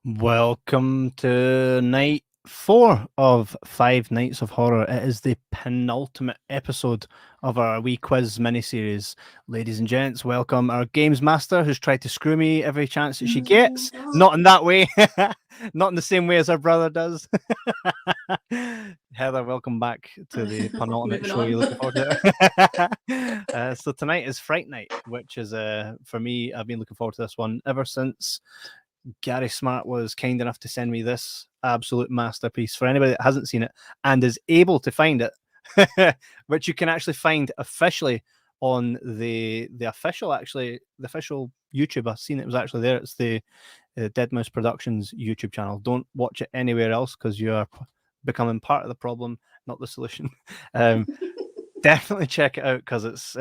Welcome to night 4 of 5 Nights of Horror. It is the penultimate episode of our wee quiz miniseries. Ladies and gents, welcome our games master who's tried to screw me every chance that she gets. Not in that way. Not in the same way as her brother does. Heather, welcome back to the penultimate show. You're looking forward to it. So tonight is Fright Night, which is, for me, I've been looking forward to this one ever since Gary Smart was kind enough to send me this absolute masterpiece. For anybody that hasn't seen it and is able to find it, which you can actually find officially on the official YouTube. I've seen it was actually there. It's the Dead Mouse Productions YouTube channel. Don't watch it anywhere else because you are becoming part of the problem, not the solution. Definitely check it out because it's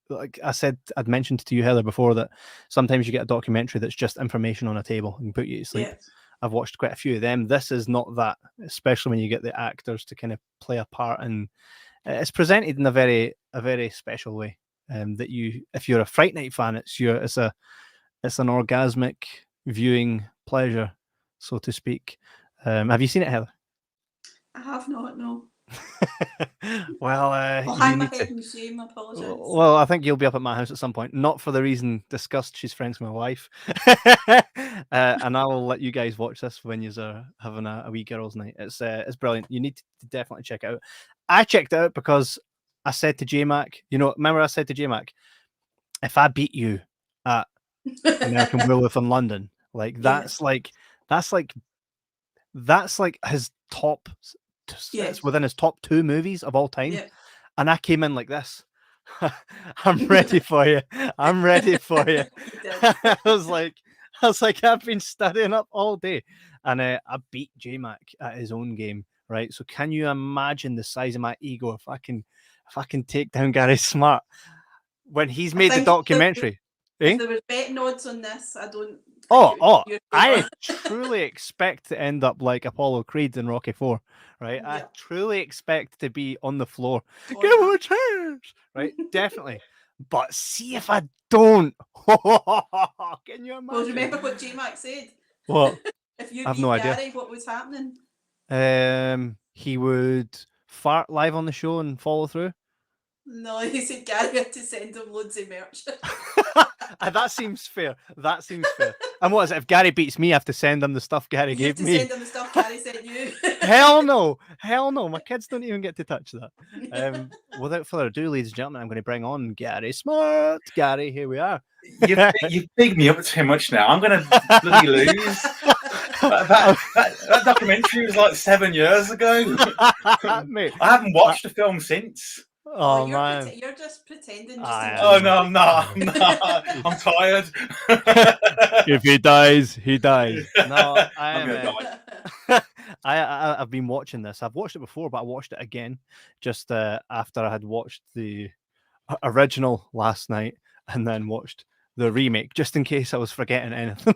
like I said, I'd mentioned to you, Heather, before that sometimes you get a documentary that's just information on a table and put you to sleep. Yeah. I've watched quite a few of them. This is not that, especially when you get the actors to kind of play a part, and it's presented in a very special way. That you, if you're a Fright Night fan, it's an orgasmic viewing pleasure, so to speak. Have you seen it, Heather? I have not, no. Well, I'll hang my head in shame. I apologise. Well, I think you'll be up at my house at some point, not for the reason discussed. She's friends with my wife, and I will let you guys watch this when you're having a wee girls' night. It's brilliant. You need to definitely check it out. I checked it out because I said to J-Mac, remember I said to J-Mac, if I beat you at American Werewolf in London, that's like his top. It's within his top 2 movies of all time, and I came in like this. I'm ready for you. I'm ready for you. I was like, I've been studying up all day, and I beat J-Mac at his own game, right? So can you imagine the size of my ego if I can take down Gary Smart when he's made the documentary? If there were betting odds on this, I don't. I truly expect to end up like Apollo Creed in Rocky IV, right? Yeah. I truly expect to be on the floor. Give him a chance, right? Definitely. But see if I don't. Can you imagine? Well, remember what J-Mac said? What? If you beat Gary, what was happening? He would fart live on the show and follow through. No, he said Gary had to send him loads of merch. That seems fair. And what is it? If Gary beats me, I have to send him the stuff Gary gave me. You have to send him the stuff Gary sent you. Hell no. My kids don't even get to touch that. Without further ado, ladies and gentlemen, I'm going to bring on Gary Smart. Gary, here we are. You've bigged me up too much now. I'm going to bloody lose. That documentary was like 7 years ago. Mate, I haven't watched the film since. Oh man, you're just pretending. Oh no, I'm not. I'm tired. If he dies, he dies. No, I'm gonna die. I've been watching this. I've watched it before, but I watched it again just after I had watched the original last night and then watched the remake, just in case I was forgetting anything.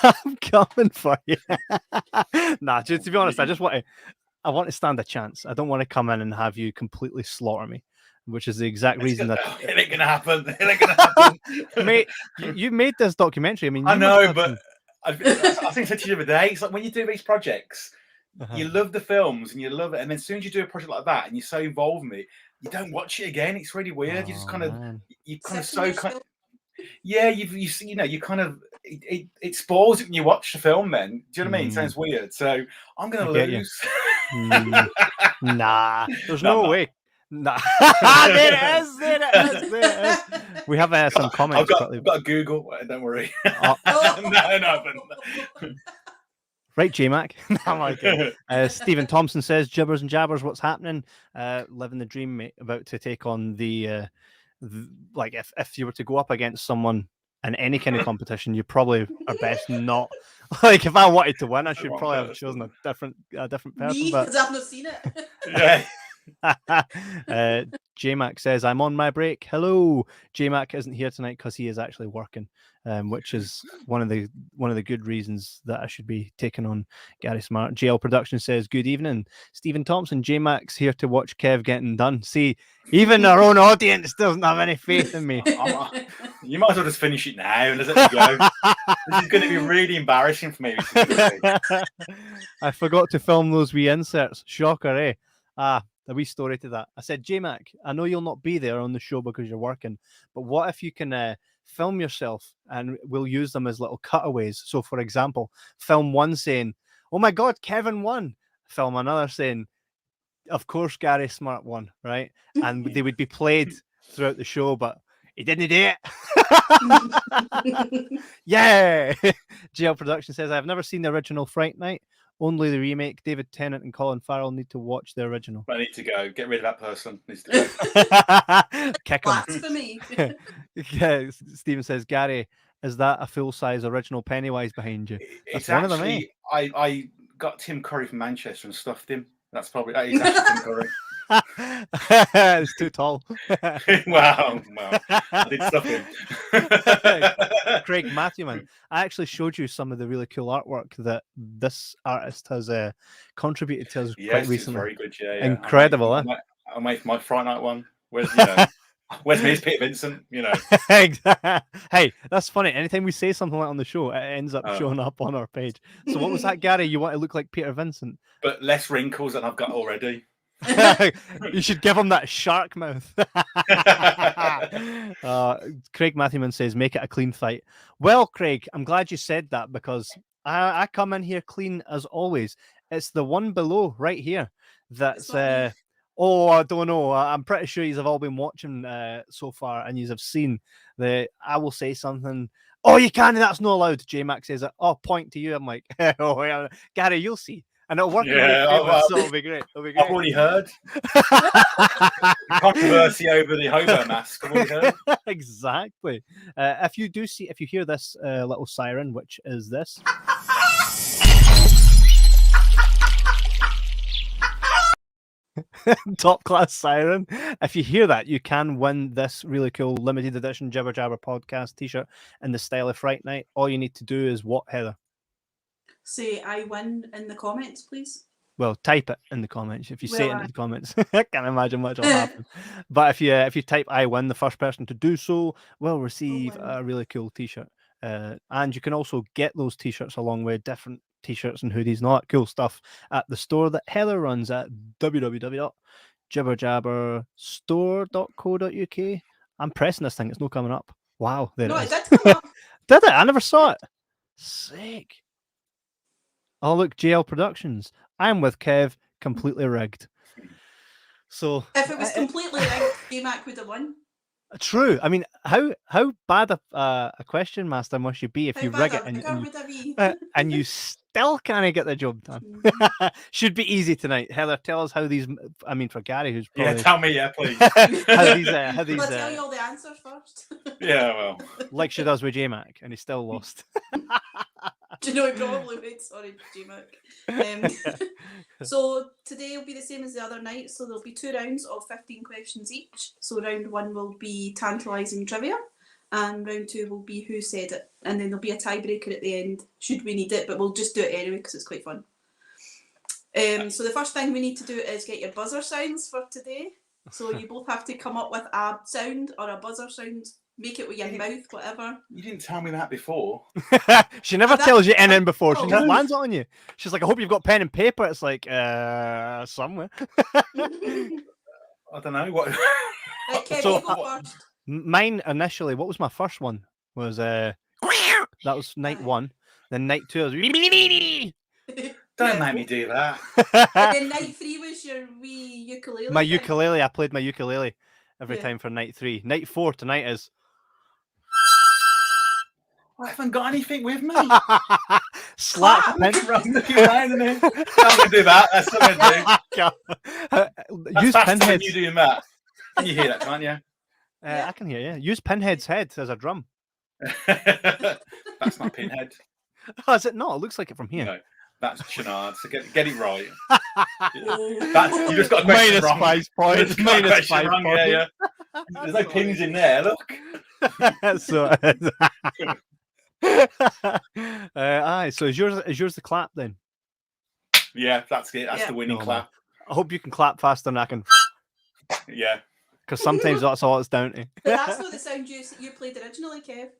I'm coming for you. Nah, to be honest, I I want to stand a chance. I don't want to come in and have you completely slaughter me, which is the exact reason that it ain't gonna happen. It ain't gonna happen. Mate, you made this documentary. I mean, I you must know, have but some- I think I said to you the other day, it's like when you do these projects, Uh-huh. you love the films and you love it, and then as soon as you do a project like that and you're so involved in it, you don't watch it again. It's really weird. You just kind of, man. you kind of Second so kind yourself. yeah, you know, you kind of it spoils it when you watch the film. Then do you know what I mean? It Mm. sounds weird. So I'm gonna I get you. lose. Nah, there's No, I'm no not. way. Nah. There it is. There it is. There it is. We have some comments. I've got a Google. Don't worry. Oh. No. Right, J-Mac. I'm like, Stephen Thompson says, Jibbers and Jabbers, what's happening? Living the dream, mate. About to take on the like, if you were to go up against someone in any kind of competition, you probably are best not. Like, if I wanted to win, I should probably have chosen a different person. Me, But because I've not seen it. Yeah. J-Mac says, I'm on my break. Hello. J-Mac isn't here tonight because he is actually working, which is one of the good reasons that I should be taking on Gary Smart. JL Production says, good evening. Stephen Thompson, J-Mac's here to watch Kev getting done. See, even our own audience doesn't have any faith in me. You might as well just finish it now and just let me go. This is going to be really embarrassing for me. I forgot to film those wee inserts. Shocker, eh? A wee story to that. I said, J-Mac, I know you'll not be there on the show because you're working, but what if you can film yourself and we'll use them as little cutaways? So, for example, film one saying, oh my God, Kevin won. Film another saying, of course, Gary Smart won, right? And they would be played throughout the show, but he didn't do it. Yeah. GL Production says, I've never seen the original Fright Night. Only the remake. David Tennant and Colin Farrell need to watch the original. I need to go. Get rid of that person. Needs to go. Kick him. Blasphemy. Yeah, Stephen says, Gary, is that a full-size original Pennywise behind you? It's one of them, actually, I got Tim Curry from Manchester and stuffed him. That is actually Tim Curry. It's too tall. Wow. I did stuff him. Craig Matthewman, I actually showed you some of the really cool artwork that this artist has contributed to us quite recently. Very good. Yeah. Incredible. I made my Fright Night one. Where's me, Peter Vincent? You know. Hey, that's funny. Anytime we say something like on the show, it ends up showing up on our page. So what was that, Gary? You want to look like Peter Vincent, but less wrinkles than I've got already. You should give him that shark mouth. Craig Matthewman says, make it a clean fight. Well, Craig, I'm glad you said that because I come in here clean as always. It's the one below right here that's oh, I don't know. I'm pretty sure you have all been watching so far and you have seen the I will say something. Oh, you can't, that's not allowed. J-Mac says, oh, point to you. I'm like, oh yeah, Gary, you'll see. And it'll work. So it'll be great. I've already heard. Controversy over the hobo mask. I've already heard. Exactly. If you hear this little siren, which is this. Top class siren. If you hear that, you can win this really cool limited edition Jibber Jabber podcast t-shirt in the style of Fright Night. All you need to do is what, Heather? Say I win in the comments, please. Well, type it in the comments. If you say it in the comments, I can't imagine much will happen. But if you type I win, the first person to do so will receive a really cool t-shirt. And you can also get those t-shirts along with different t-shirts and hoodies and all that cool stuff at the store that Heather runs at www.jibberjabberstore.co.uk. I'm pressing this thing. It's not coming up. Wow. There it is. It did come up. Did it? I never saw it. Sick. Oh, look, JL Productions. I'm with Kev, completely rigged. So if it was completely rigged, J-Mac would have won. True. I mean, how bad a question master must you be if you rig it and you still can't get the job done? Should be easy tonight. Heather, tell us how these. I mean, for Gary, who's probably tell me, please. how these. I'll tell you all the answers first. Yeah, well, like she does with J-Mac, and he still lost. Do you know, he probably would. Sorry, J-Mac. So today will be the same as the other night. So there'll be 2 rounds of 15 questions each. So round 1 will be tantalising trivia, and round 2 will be who said it. And then there'll be a tiebreaker at the end, should we need it, but we'll just do it anyway because it's quite fun. So the first thing we need to do is get your buzzer sounds for today. So you both have to come up with a sound or a buzzer sound. Make it with your mouth, whatever. You didn't tell me that before. She never tells you anything before. She Oh. just lands on you. She's like, I hope you've got pen and paper. It's like, somewhere. I don't know what. Right, Kev, So, you go first. Mine initially, what was my first one? Was that was night 1. Then night 2 was Don't make me do that. And then night 3 was your wee ukulele. my thing. ukulele. I played my ukulele every Yeah. time for night 3. Night 4 tonight is I haven't got anything with me. slap Clap. pen. Looking around in here. I'm gonna do that. That's what I'm gonna do. Use That's faster than pinheads. you doing that. Can you hear that, can't you? Yeah. I can hear you. Use Pinhead's head as a drum. That's not Pinhead. Oh, is it not? It looks like it from here. No, that's Chenard. So get it right. Oh. That's you just got a question Minus wrong. 5 You points. just got a Minus question 5 wrong, points. yeah. There's no pins in there. Look. So, aye. So is yours the clap then? Yeah, that's it. That's Yeah. the winning No, clap. I hope you can clap faster than I can, Yeah. because sometimes that's all it's down to. But that's not the sound you played originally, Kev.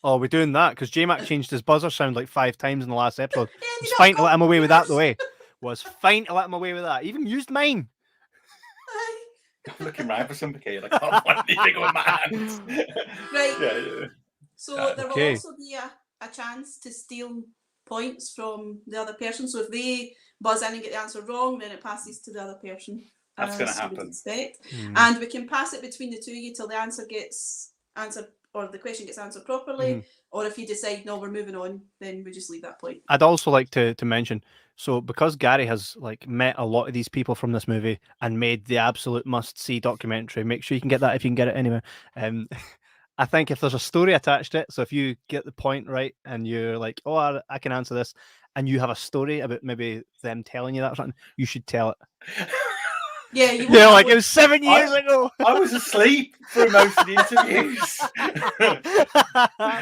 Oh, we're doing that because J-Mac changed his buzzer sound like 5 times in the last episode. Yeah, It was you fine got to let him away with that the yours. way. Was fine to let him away with that. Even used mine. Aye. I'm looking around for sympathy. I can't find anything with my hands. Right. Yeah. So there will Okay. also be a chance to steal points from the other person. So if they buzz in and get the answer wrong, then it passes to the other person. That's gonna as you would happen. expect. Hmm. And we can pass it between the two of you till the answer gets answered, or the question gets answered properly. Mhm. Or if you decide no, we're moving on, then we just leave that point. I'd also like to mention, so because Gary has like met a lot of these people from this movie and made the absolute must-see documentary, make sure you can get that if you can get it anywhere. I think if there's a story attached to it, so if you get the point right and you're like, oh, I can answer this, and you have a story about maybe them telling you that or something, you should tell it. Yeah, you Yeah, won't like know it was 7 years ago. I was asleep for most of the interviews.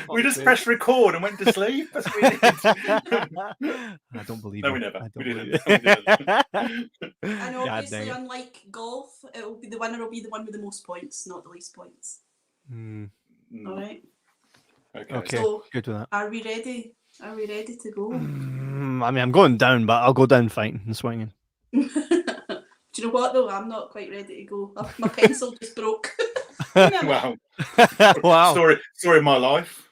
We just pressed record and went to sleep. That's what we did. I don't believe No, you. we never. I We don't didn't. believe We you. And God obviously, dang it. unlike golf, it will be the winner will be the one with the most points, not the least points. Hmm, All right. okay, So, good with that. are we ready? Are we ready to go? I mean, I'm going down, but I'll go down fighting and swinging. Do you know what though? I'm not quite ready to go. My pencil just broke. Wow. Wow. Story of my life.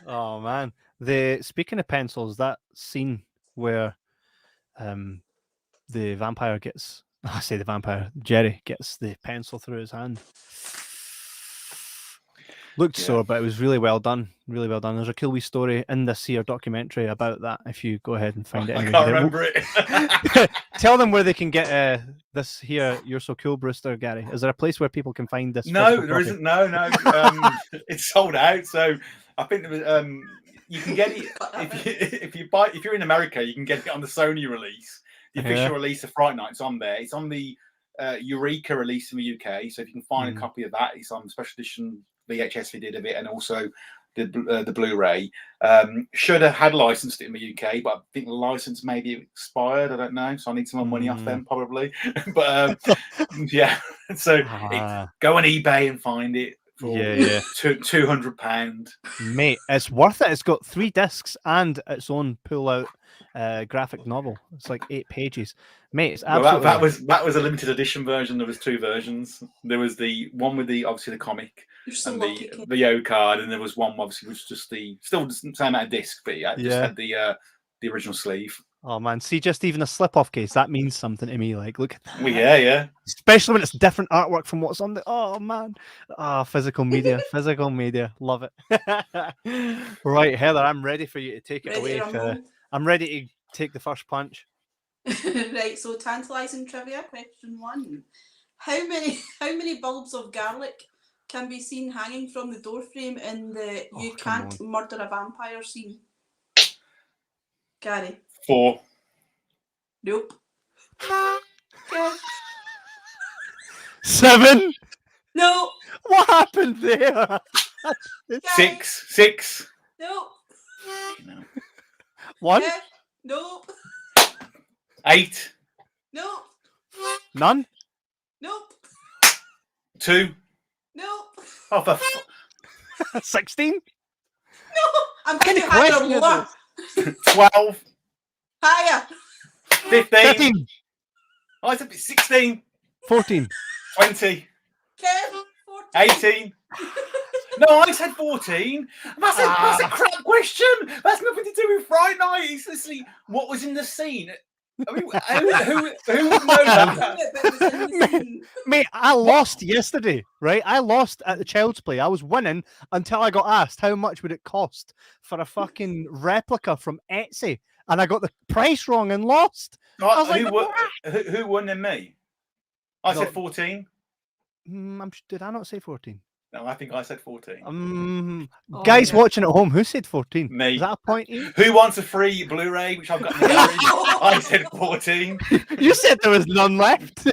Oh man. Speaking of pencils, that scene where the vampire gets Jerry gets the pencil through his hand. Looked Yeah. sore, but it was really well done. Really well done. There's a cool wee story in this here documentary about that. If you go ahead and find it, I anyway. can't Then remember it. Tell them where they can get this here. You're so cool, Brewster, Gary. Is there a place where people can find this? No, physical there copy? isn't. No. It's sold out. So I think there was, you can get it if you're in America, you can get it on the Sony release. The official release of Fright Night's on there. It's on the Eureka release in the UK. So if you can find a copy of that, it's on special edition VHS we did of it, and also the Blu-ray. Shudder had licensed it in the UK, but I think the license maybe expired. I don't know, so I need some more money off them probably. But yeah, so go on eBay and find it for £200. Mate, it's worth it. It's got 3 discs and its own pull-out graphic novel. It's like 8 pages. Mate, it's absolutely... Well, that was a limited edition version. There was 2 versions. There was the one with obviously the comic and the VO card, and there was one obviously which was just still the same amount of disc, but it just had the original sleeve. Oh man, see, just even a slip-off case, that means something to me. Like, look at that. Well, yeah. Especially when it's different artwork from what's on the... Oh man. Physical media. Physical media. Love it. Right, Heather, I'm ready for you to take it away. I'm ready to take the first punch. Right, so tantalising trivia, question 1. How many bulbs of garlic can be seen hanging from the doorframe in the You Can't Murder a Vampire scene? Gary? 4. Nope. Okay. 7? No. What happened there? 6. Nope. 1? Nope. 8. Nope. None? Nope. 2. Nope. Oh, for 16? No. I'm going to What higher kind or of lower. 12. Higher. 15. 13. Oh, it's a bit 16. 14. 20. Kev, 14. 18. No, I said 14. That's a crap question. That's nothing to do with Fright Night. It's literally what was in the scene. I mean, who would know that? Mate, I lost yesterday, right? I lost at the Child's Play. I was winning until I got asked how much would it cost for a fucking replica from Etsy, and I got the price wrong and lost. I was like, who won than me? I said 14. Did I not say 14? No, I think I said 14. Guys watching at home, who said 14? Me. Is that a point? Who wants a free Blu-ray, which I've got in the garage? I said 14. You said there was none left.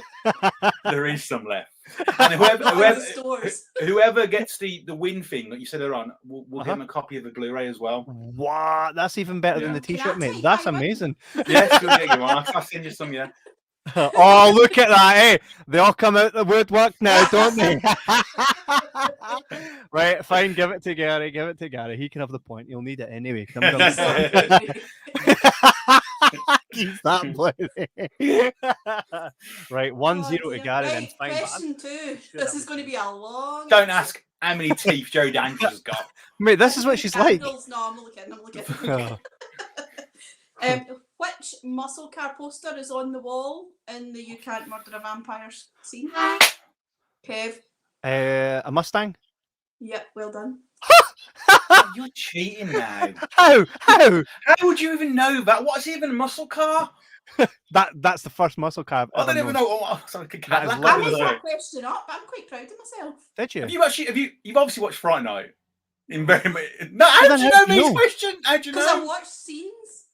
There is some left. And whoever gets the win thing that you said they're on, we'll give them a copy of the Blu-ray as well. Wow, that's even better than the T-shirt, mate. That's amazing. Yes, we'll get you one. I'll send you some, yeah. Oh, look at that, eh? They all come out the woodwork now, don't they? Right, fine, give it to Gary. Give it to Gary. He can have the point. He'll need it anyway. Keep that play. Right, 1-0 to Gary. Then fine. Question 2. This is going to be a long. Don't ask how many teeth Joe Dangers has got. Mate, this is what she's like. No, I'm looking. Which muscle car poster is on the wall in the You Can't Murder a Vampire scene? Kev? A Mustang? Yep, well done. You're cheating now. How? How would you even know that? What's even a muscle car? That's the first muscle car. I don't even know. I made that question up. I'm quite proud of myself. Did you? You've obviously watched Fright Night. No, how do you know these questions? How do you know? Because I watched scenes.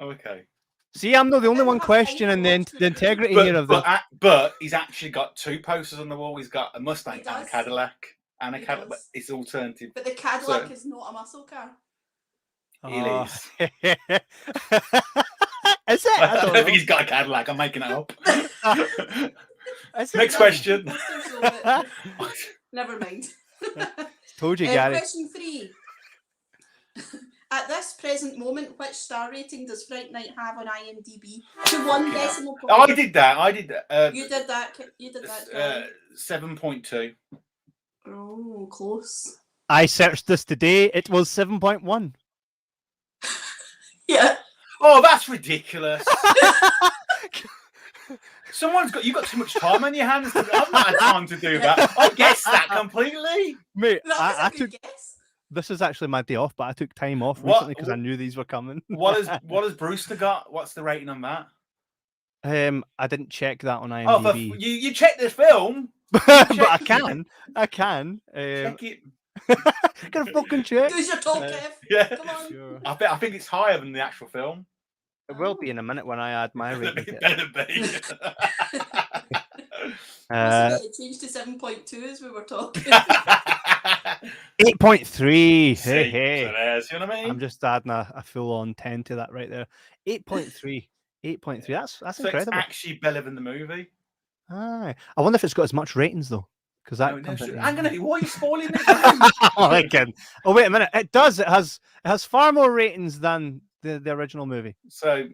Okay. See, I'm not the only one questioning the integrity here of this. But he's actually got 2 posters on the wall. He's got a Mustang and a Cadillac. And a Cadillac, but it's alternative. But the Cadillac is not a muscle car. It is. Is it? I don't think he's got a Cadillac. I'm making it up. Next question. Never mind. Told you, Gary. Question 3. At this present moment, which star rating does Fright Night have on IMDb? To 1 decimal point. I did that. You did that. 7.2. Oh, close. I searched this today. It was 7.1. Yeah. Oh, that's ridiculous. You've got too much time on your hands. I've not had time to do that. I guessed that completely. Mate, I took guess. This is actually my day off, but I took time off recently because I knew these were coming. What has Brewster got? What's the rating on that? I didn't check that on IMDb. Oh, you checked the film, but I can. Check it. Can I fucking check? Who's your top, Kev? Yeah. Come on. Sure. I think it's higher than the actual film. It will be in a minute when I add my rating. It better be. It changed to 7.2 as we were talking. 8.3. Hey. You know what I mean? I'm just adding a full-on 10 to that right there. 8.3. 8.3. That's incredible. It's actually better than the movie. I wonder if it's got as much ratings though. Because that why are you spoiling it? Oh, wait a minute. It does. It has far more ratings than the original movie. So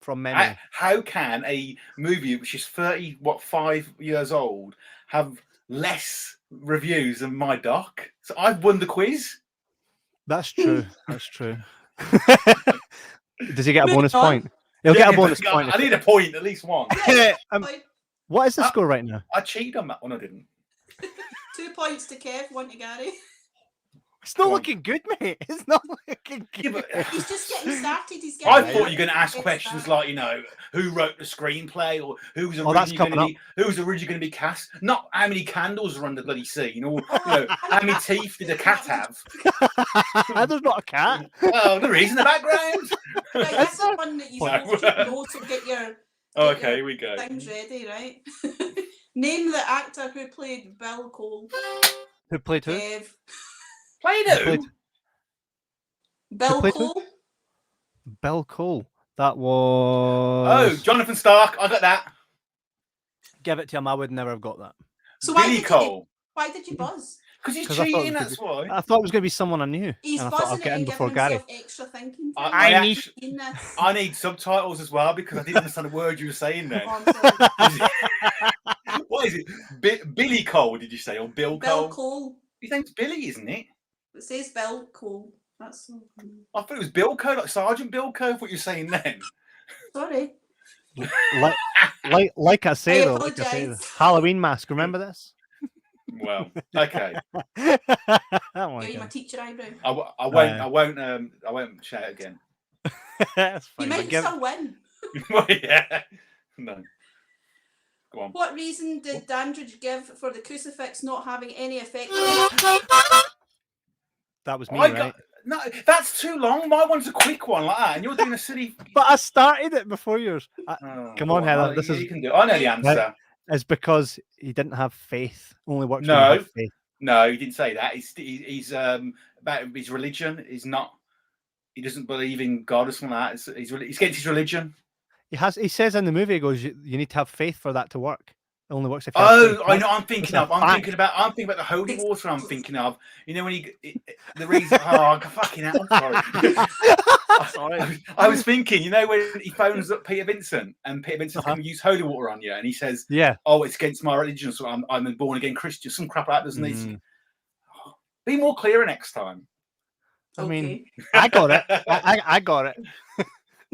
from memory. How can a movie which is 5 years old have less reviews than my doc? So I've won the quiz. That's true. That's true. Does he get a bonus point? He'll get a bonus point. I need a point, at least one. What is the score right now? I cheated on that one. I didn't. 2 points to Kev, 1 to Gary. It's not looking good, mate. It's not looking good. He's just getting started. I thought you were going to ask questions like, who wrote the screenplay or who's originally going to be cast. Not how many candles are on the bloody scene or how many teeth did the cat have. There's not a cat. Oh, there is in the background. Right, that's the one that you're supposed to know to get your. Okay, here we go. Things ready, right? Name the actor who played Bill Cole. Who played who? Kev. Played who? Bill Cole. Bill Cole. That was. Oh, Jonathan Stark. I got that. Give it to him. I would never have got that. So Billy Cole. why did you buzz? Because he's 'Cause I thought it cheating, was that's why. I thought it was going to be someone I knew. He's and I thought I'll buzzing get it in and before giving Gary. himself extra thinking time. I need subtitles as well because I didn't understand a word you were saying then. Oh, I'm sorry. What is it? Billy Cole, did you say? Or Bill Cole? Bill Cole. His name's Billy, isn't it? It says Bill Cole. That's so funny. I thought it was Bill Cole, like Sergeant Bill Cole, what you're saying then. Sorry. Like I say, I though, like I say, apologise. Halloween mask. Remember this? Well, okay. Oh Give you my teacher eyebrow. I won't shout again. That's You fine. might still win. Well, yeah. No. Go on. What reason did Dandridge give for the crucifix not having any effect? That was me, right? No, that's too long. My one's a quick one like that, and you're doing a silly. But I started it before yours. Come on, Heather. You can do it. I know the answer. It's because he didn't have faith. Only works No. when you have faith. No, he didn't say that. He's about his religion. He's not. He doesn't believe in God or something like that. He's against his religion. He says in the movie, he goes, you need to have faith for that to work. It only works if you have faith. I know. I'm thinking about the holy water. I'm thinking of. You know when the reason. Oh, fucking hell! I'm sorry. I was thinking. You know when he phones up Peter Vincent and Peter Vincent can use holy water on you, and he says, "Yeah, oh, it's against my religion, so I'm a born again Christian." Some crap like that, doesn't he? Be more clear next time. I mean, I got it. I got it.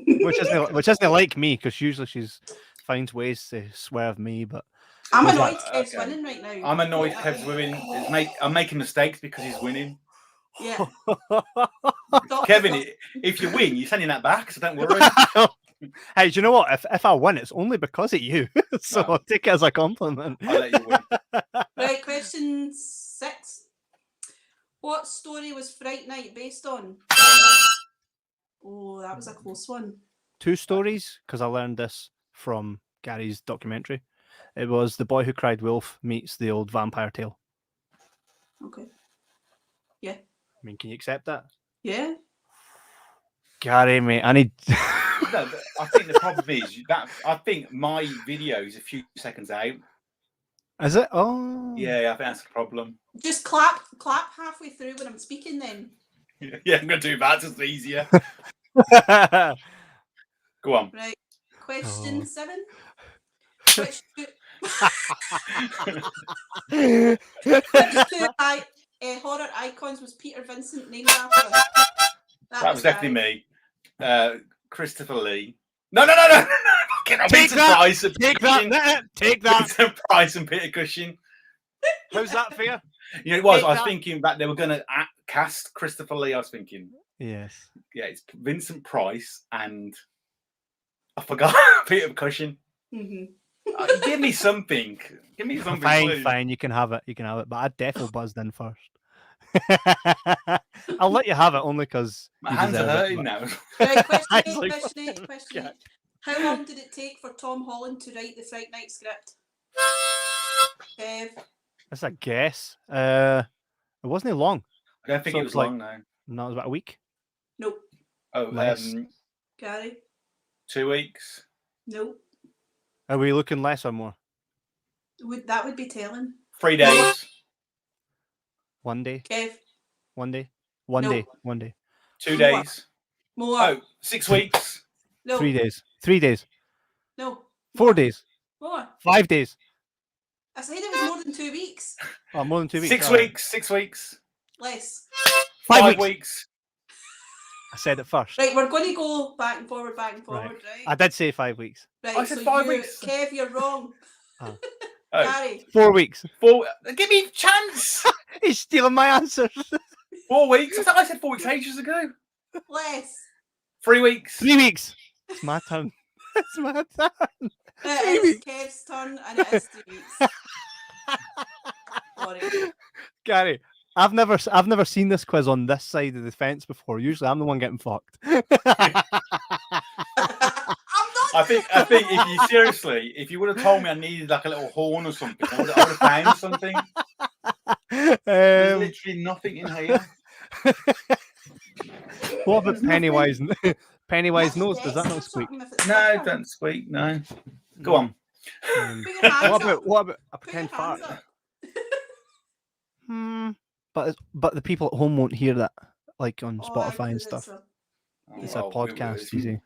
which isn't like me, because usually she's finds ways to swerve me, but I'm annoyed Kev's winning right now. I'm annoyed Kev's winning. I'm making mistakes because he's winning. Yeah. Kevin, if you win, you're sending that back, so don't worry. Hey, do you know what? If I win, it's only because of you. So I'll take it as a compliment. I'll let you win. Right, question 6. What story was Fright Night based on? Oh, that was a close one. 2 stories, because I learned this from Gary's documentary. It was The Boy Who Cried Wolf meets the old vampire tale. Okay. Yeah. I mean, can you accept that? Yeah. Gary, mate, I need... No, I think the problem is that I think my video is a few seconds out. Is it? Oh. Yeah, I think that's the problem. Just clap halfway through when I'm speaking then. Yeah, I'm going to do that. It's easier. Go on. Right. Question 7. Which two horror icons was Peter Vincent named after? That was definitely me. Christopher Lee. No. Take that. Vincent Price and Peter Cushing. How's that for you? You know, it was. I was thinking that they were going to cast Christopher Lee. I was thinking. Yes. Yeah, it's Vincent Price and I forgot Peter Cushing. Mm-hmm. Give me something. Fine. You can have it. But I definitely buzzed in first. I'll let you have it only because my hands are hurting now. Right, question 8. How long did it take for Tom Holland to write the Fright Night script? That's a guess. It wasn't long. I don't think it was long now. No, it was about a week. Nope. Oh, less. Gary? 2 weeks. Nope. Are we looking less or more? That would be telling. 3 days. 1 day. Kev? 1 day. 1 day. 1 day. 2 days. More. Oh, 6 weeks. No. 3 days. 3 days. No. 4 days. More. 5 days. I said it was more than 2 weeks. Oh, more than 2 weeks. 6 weeks. 6 weeks. Less. 5 weeks. I said it first. Right, we're going to go back and forward, right? I did say 5 weeks. Right, I said 5 weeks. Kev, you're wrong. Oh. Gary? 4 weeks. 4. Give me a chance. He's stealing my answers. 4 weeks. I said 4 weeks ages ago. Less. 3 weeks. 3 weeks. It's my turn. It's my turn. It is Kev's turn, and it is 3 weeks. Sorry. Gary, I've never seen this quiz on this side of the fence before. Usually, I'm the one getting fucked. I think if you would have told me I needed like a little horn or something, I would have found something. There's literally nothing in here. What about Pennywise Pennywise nose. Does that Yes, not or squeak? something if it's No, thicker. don't squeak. No. Go on. Put your hands up. What about a Put your pretend fart? hands up. But the people at home won't hear that, like on Oh, Spotify and because stuff. It's a Well, podcast, you see.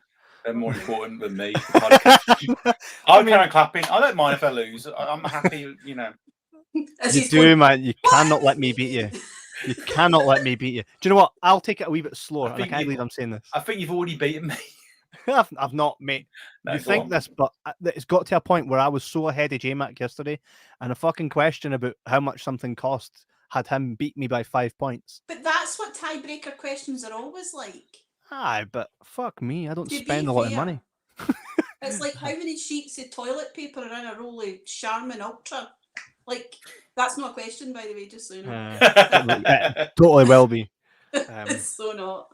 They're more important than me. The podcast. I'll carry on clapping. I don't mind if I lose. I'm happy, you know. You do, man. You cannot let me beat you. You cannot let me beat you. Do you know what? I'll take it a wee bit slower. I can't believe I'm saying this. I think you've already beaten me. I've not, mate. No, you think this, but it's got to a point where I was so ahead of J-Mac yesterday, and a fucking question about how much something cost had him beat me by 5 points. But that's what tiebreaker questions are always like. Aye, but fuck me. I don't To spend be a lot of fair, money. It's like how many sheets of toilet paper are in a roll of Charmin Ultra? Like, that's not a question, by the way, just so you know. It totally will be. It's so not.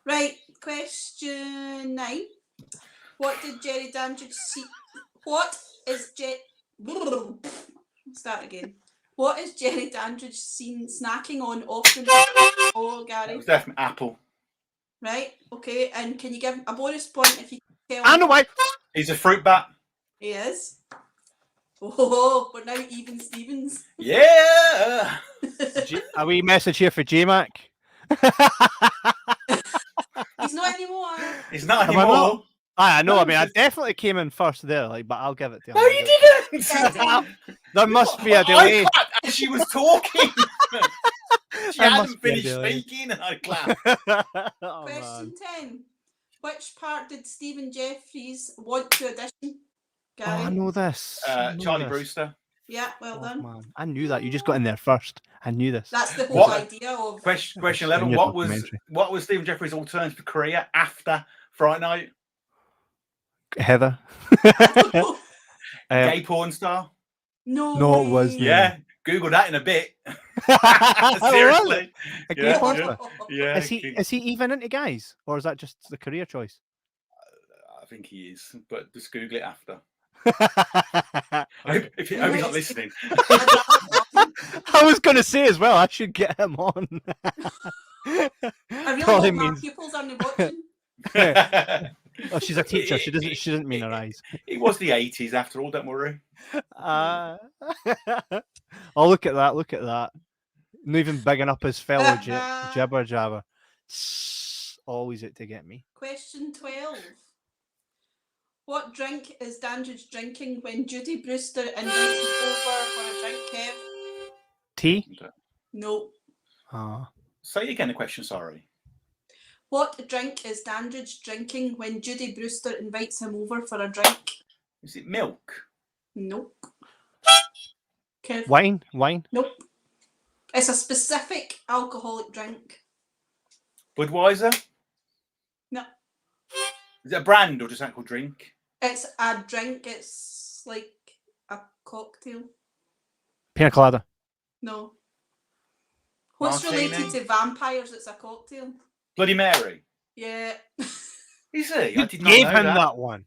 Right, question 9. What did Jerry Dandridge see? What is Start again. What is Jerry Dandridge seen snacking on often? Oh, Gary. It was definitely Apple. Right, okay. And can you give a bonus point if you can tell I know why. He's a fruit bat. He is. Oh, we're now even Stevens. Yeah. A wee message here for J-Mac. He's not anymore. He's not Am I anymore. not? I know. I mean, I definitely came in first there, like, but I'll give it to him. No, you didn't. There must be a delay. I clapped as she was talking. She There hadn't must be a finished delay. speaking, and I clapped. Oh, Question man. 10. Which part did Stephen Jeffries want to audition? Gary? Oh, I know this. I know Charlie this. Brewster. Yeah, well Oh, done. man. I knew that. You just got in there first. I knew this. That's the whole What? idea of. Question It's 11. in your What was documentary. Stephen Jeffries' alternative career after Fright Night? Heather. Gay porn star. No, it wasn't. Yeah. Google that in a bit. Seriously. Seriously. A gay porn star? Yeah. Is he even into guys, or is that just the career choice? I think he is, but just Google it after. Okay. If you're not listening. I was going to say as well, I should get him on. I really All hope it my means- pupils aren't watching. Oh, she's a teacher. She doesn't mean her eyes. It was the 80s after all, don't worry. Oh, look at that! Look at that! Not even bigging up his fellow Jibber Jabber. Always out to get me. Question 12. What drink is Dandridge drinking when Judy Brewster invites him over for a drink, Kev? Tea? No. Say again the question, sorry. What drink is Dandridge drinking when Judy Brewster invites him over for a drink? Is it milk? Nope. Kev? Wine? Nope. It's a specific alcoholic drink. Budweiser? No. Is it a brand or just an actual drink? It's a drink. It's like a cocktail. Pina colada. No. What's Martini? related to vampires? It's a cocktail. Bloody Mary. Yeah. Is he? I You did not gave know him that. that one.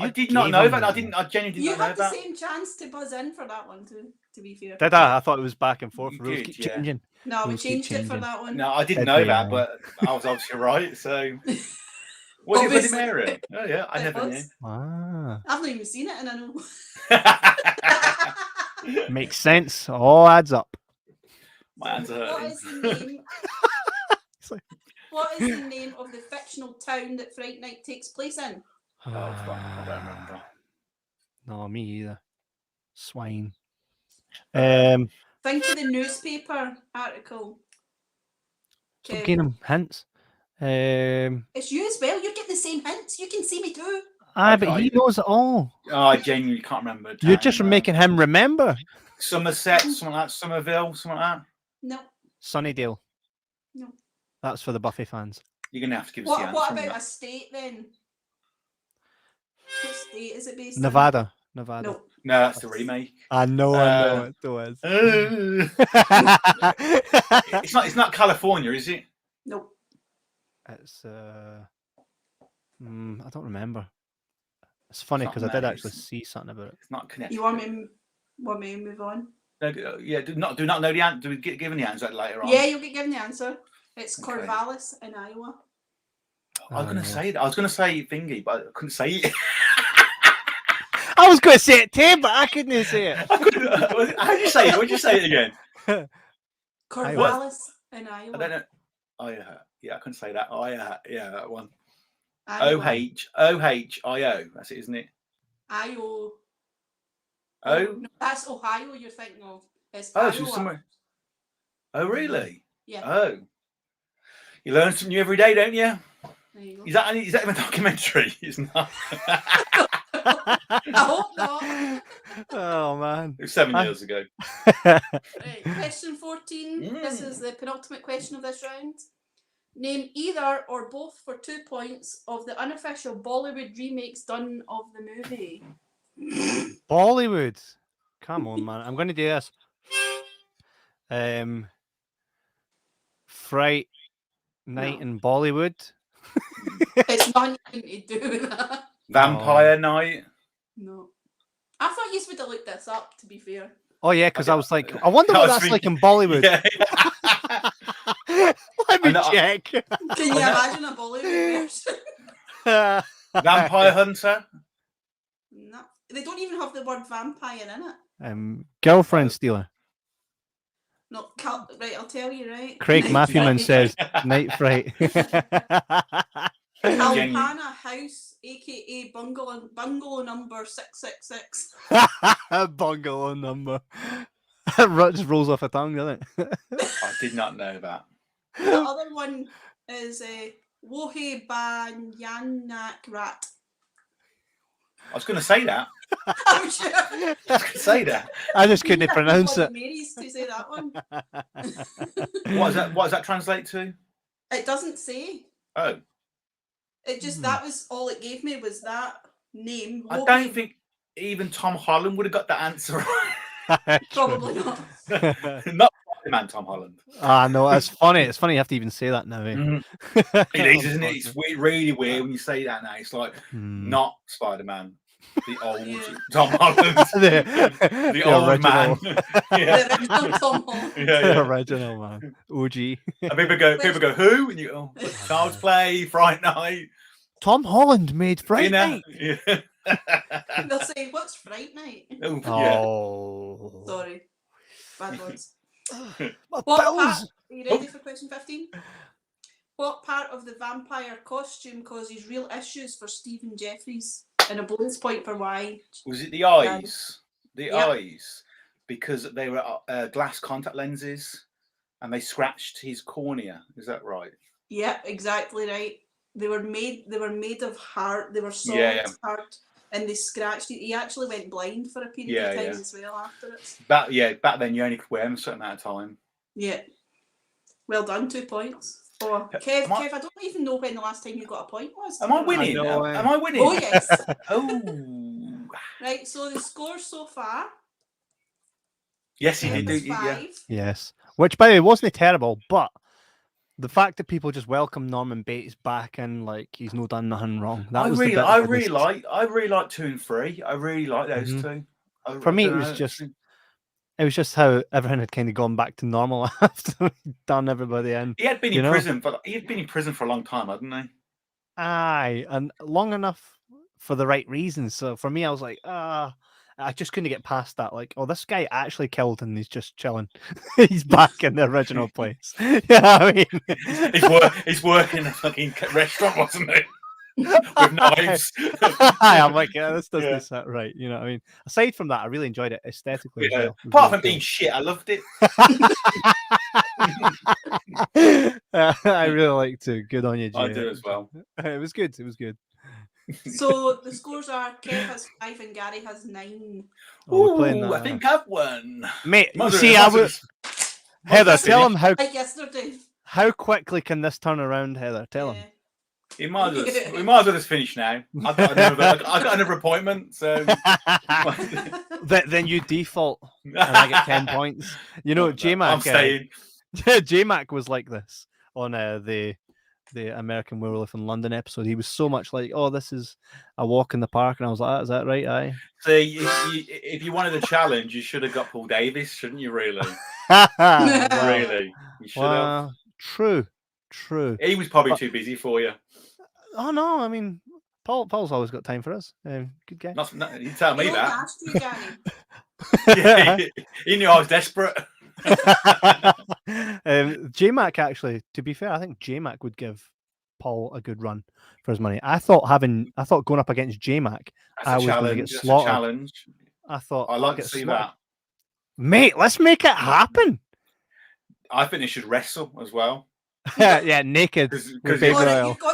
I You did not gave know him that. one. I genuinely did You not know had the that. same chance to buzz in for that one too, to be fair. Did I? I thought it was back and forth. You Rules did, keep yeah. changing. No, we Rules keep changed it for changing. that one. No, I didn't Did know we, that, yeah. but I was obviously right. So, was it Bloody Obviously. Mary? Oh yeah, I It never was. Ah, I've not even seen it and I know. knew. makes sense. All adds up. My hands are What hurting. is the name? It's like- What is the name of the fictional town that Fright Night takes place in? Oh fuck! I don't remember. No, me either. Swine. Think of the newspaper article. Stop Kev. giving him hints. It's you as well. You're getting the same hints. You can see me too. But he knows it all. Oh, I genuinely can't remember. You're just making him remember. Somerset, something like that. Somerville, something like that. No. Sunnydale. No. That's for the Buffy fans. You're gonna have to give us the answer. What on about that. a state then? What state is it based Nevada. in? Nevada. No. No, that's the remake. I know it was. It's not California, is it? No. It's I don't remember. It's funny because I did actually see something about it. It's not Connecticut. You want me to move on? No, yeah, do not know the answer. Do we get given the answer later on? Yeah, you'll get given the answer. It's Okay. Corvallis in Iowa. I was going to say that. I was going to say thingy, but I couldn't say it. I was going to say it too, but I couldn't say it. How'd you say it? What'd you say it again? Corvallis in Iowa. I don't know. Yeah, I couldn't say that. Yeah, that one. Ohio. That's it, isn't it? Io. Oh, no, that's Ohio. You're thinking of. It's Iowa. So somewhere. Oh, really? Yeah. Oh, you learn something new every day, don't you? There you go. Is that in a documentary? It's not. I hope not. Oh man, It was 7 years ago. Right, question 14. This is the penultimate question of this round. Name either or both for 2 points of the unofficial Bollywood remakes done of the movie. Bollywood. Come on, man. I'm going to do this. Fright Night in Bollywood. It's nothing to do with that. Vampire Night. No. I thought you would have looked this up, to be fair. Oh, yeah, because I was like, I wonder what that's like in Bollywood. Yeah. Let me check. Can you imagine a Bollywood version? Vampire Hunter? No. They don't even have the word vampire in it. Girlfriend Stealer. No, right, I'll tell you, right? Craig Matthewman says Night Fright. Kalpana House, aka bungalow number 666. Bungalow number. That just rolls off a tongue, doesn't it? I did not know that. The other one is Wohe Banyanak Rat. I was going to say that. I'm sure. I was going to say that. I just couldn't pronounce it. Mary's to say that one. What does that translate to? It doesn't say. Oh. It just that was all it gave me was that name. I don't think even Tom Holland would have got the answer right. Probably not. Not man, Tom Holland. No, it's funny. It's funny you have to even say that now. It is, isn't it? It's weird, really weird when you say that now. It's like not Spider-Man, the old Tom Holland, the old original. man. Yeah. The original Tom Holland. The original man. OG. And people go, who? And you go, Child's Play, Fright Night. Tom Holland made Fright Night. Yeah. They'll say, what's Fright Night? Oh. Sorry. Bad words. Are Are you ready for question 15? What part of the vampire costume causes real issues for Stephen Jeffries? And a bonus point for why. Was it the eyes? The eyes. Because they were glass contact lenses and they scratched his cornea. Is that right? Yeah, exactly right. They were made of heart. They were solid heart. And they scratched it. He actually went blind for a period of time as well after it. Back then you only could wear them a certain amount of time. Yeah. Well done, 2 points. Oh, Kev, I don't even know when the last time you got a point was. Am I winning? Am I winning? Oh, yes. Oh. Right, so the score so far. Yes, you did. Yes. Which, by the way, wasn't terrible, but the fact that people just welcome Norman Bates back and like he's not done nothing wrong. I really like 2 and 3. I really like those two. For me, it was just how everything had kind of gone back to normal after he'd done everybody in. He had been in prison for a long time, hadn't he? Aye, and long enough for the right reasons. So for me, I was like, I just couldn't get past that. Like, oh, this guy actually killed and he's just chilling. He's back in the original place. Yeah, I mean, he's working in a fucking restaurant, wasn't he? With knives. I'm like, this doesn't sound right. You know what I mean? Aside from that, I really enjoyed it aesthetically. As well. Apart from being shit, I loved it. I really liked it. Good on you, Jay. I do as well. It was good. It was good. So the scores are Kev has 5 and Gary has 9. I think I've won. Mate, Heather, tell him how quickly can this turn around, Heather? Tell him. We might as well just finish now. I've got another appointment, so then you default and I get 10 points. You know, J-Mac. I'm staying. J-Mac was like this on the American Werewolf in London episode. He was so much like, oh, this is a walk in the park, and I was like, is that right? Aye. See, if you wanted a challenge, you should have got Paul Davis, shouldn't you? Really? Really? You should have. True. He was probably too busy for you. Oh no, I mean, Paul's always got time for us. Good guy. You tell me He that. asked you, Gary. Yeah, he knew I was desperate. J-Mac, actually, to be fair, I think J-Mac would give Paul a good run for his money. I thought going up against J-Mac, I was going to get That's a slaughtered. challenge. I thought I like to see that. Mate, let's make it happen. I think they should wrestle as well. Yeah, naked. You've gone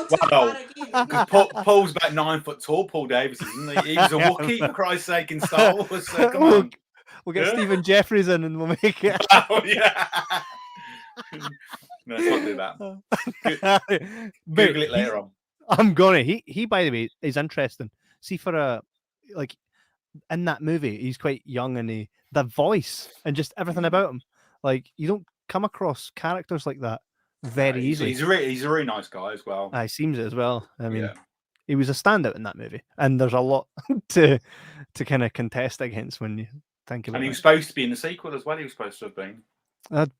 too far again. Paul's about 9 foot tall, Paul Davis, isn't he? He was a Wookiee, for Christ's sake, in Star Wars. So come on. We'll get Stephen Jeffries in and we'll make it. Oh, yeah. No, let's not do that. Google it later on. I'm gonna. He by the way is interesting. See, for a like in that movie, he's quite young and the voice and just everything about him. Like you don't come across characters like that very easily. He's a really nice guy as well. He seems it as well. I mean, he was a standout in that movie, and there's a lot to kind of contest against when you think about it. And he was supposed to be in the sequel as well. He was supposed to have been.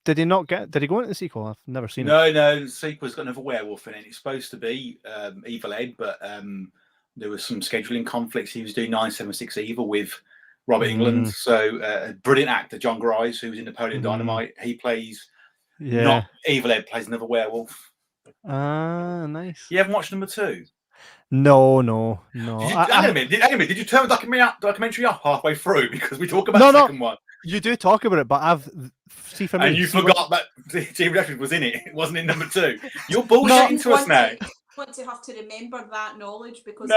Did he not get? Did he go into the sequel? I've never seen it. No, the sequel's got another werewolf in it. It's supposed to be Evil Ed, but there was some scheduling conflicts. He was doing 976 Evil with Robert Englund. So a brilliant actor, John Grise, who was in Napoleon Dynamite. He plays not Evil Ed, plays another werewolf. Ah, nice. You haven't watched number 2? No. Hang on a minute. Did you turn the documentary off halfway through? Because we talk about the second one. You do talk about it, but for me. And you forgot that Jibber was in it. It wasn't in number 2. You're bullshitting to us now. Want to have to remember that knowledge because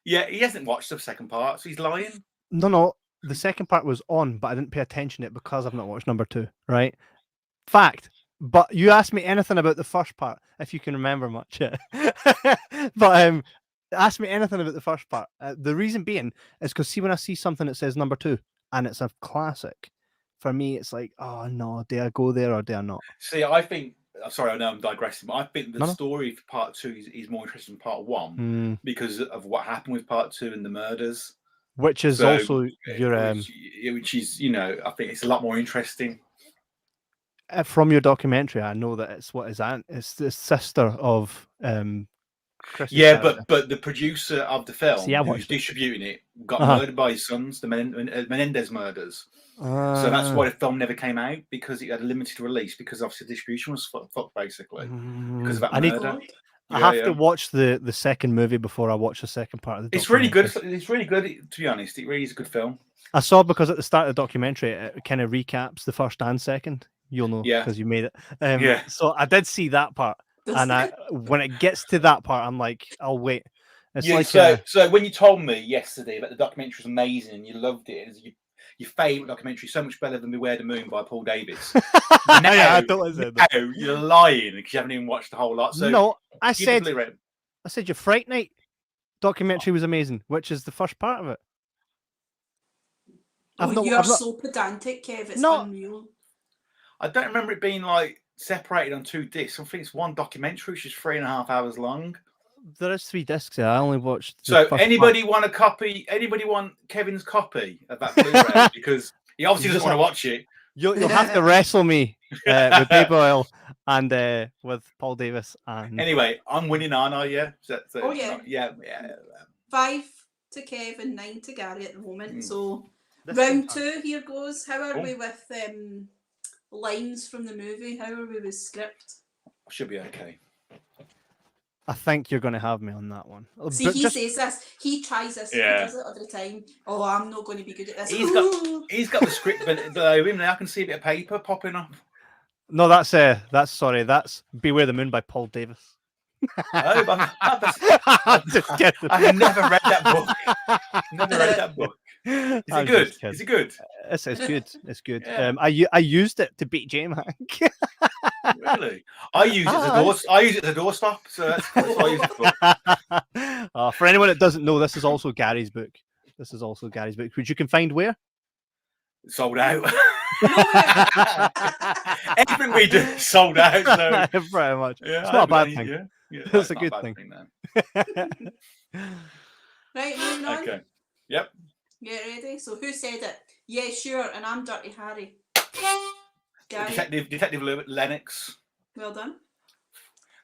he hasn't watched the second part, so he's lying. No, the second part was on, but I didn't pay attention to it because I've not watched number 2. Right? Fact. But you asked me anything about the first part, if you can remember much. But ask me anything about the first part. The reason being is because when I see something that says number 2 and it's a classic, for me it's like, oh no, do I go there or do I not? See, I think. Sorry, I know I'm digressing, but I think the story for part 2 is more interesting than part 1 because of what happened with part 2 and the murders, which is also your which is I think it's a lot more interesting. From your documentary, I know that it's it's the sister of Chris. Yeah, but the producer of the film who's distributing it got murdered by his sons, the Menendez murders. So that's why the film never came out, because it had a limited release, because obviously the distribution was fucked basically because of that murder. I have to watch the second movie before I watch the second part of the documentary. It's really good. To be honest, it really is a good film. I saw, because at the start of the documentary it kind of recaps the first and second. You'll know because you made it. So I did see that part, and when it gets to that part, I'm like, I'll wait. So when you told me yesterday that the documentary was amazing and you loved it, as your favourite documentary, so much better than Beware the Moon by Paul Davis. I thought I said that. No, you're lying because you haven't even watched the whole lot. So no, I said your Fright Night documentary was amazing, which is the first part of it. You're so pedantic, Kev. It's unreal. I don't remember it being like separated on 2 discs. I think it's one documentary, which is 3.5 hours long. There is 3 discs. Yeah, I only watched. So anybody want a copy? Anybody want Kevin's copy of that Blu-ray? Because he obviously doesn't want to watch it. You'll have to wrestle me with Babe Oil and with Paul Davis. And anyway, I'm winning, aren't I? Yeah. Yeah. 5 to Kev and 9 to Gary at the moment. So round 2 here goes. How are we with lines from the movie? How are we with script? Should be okay. I think you're going to have me on that one. See, says this. He tries this. Yeah. He does it every time. Oh, I'm not going to be good at this. He's got the script, but I can see a bit of paper popping up. No, that's Beware the Moon by Paul Davis. Oh, I've never read that book. Is it good? Is it good? It's good. It's good. Yeah. I used it to beat J-Mac. Really? I use it as a doorstop. So that's what I use it for. For anyone that doesn't know, this is also Gary's book. Which you can find where? Sold out. Everything we do is sold out. So pretty much. Yeah, it's not a bad thing. Yeah, it's a good thing. Right, moving on. Okay. Yep. Get ready. So who said it? Yeah, sure. And I'm Dirty Harry. Detective Lennox. Well done.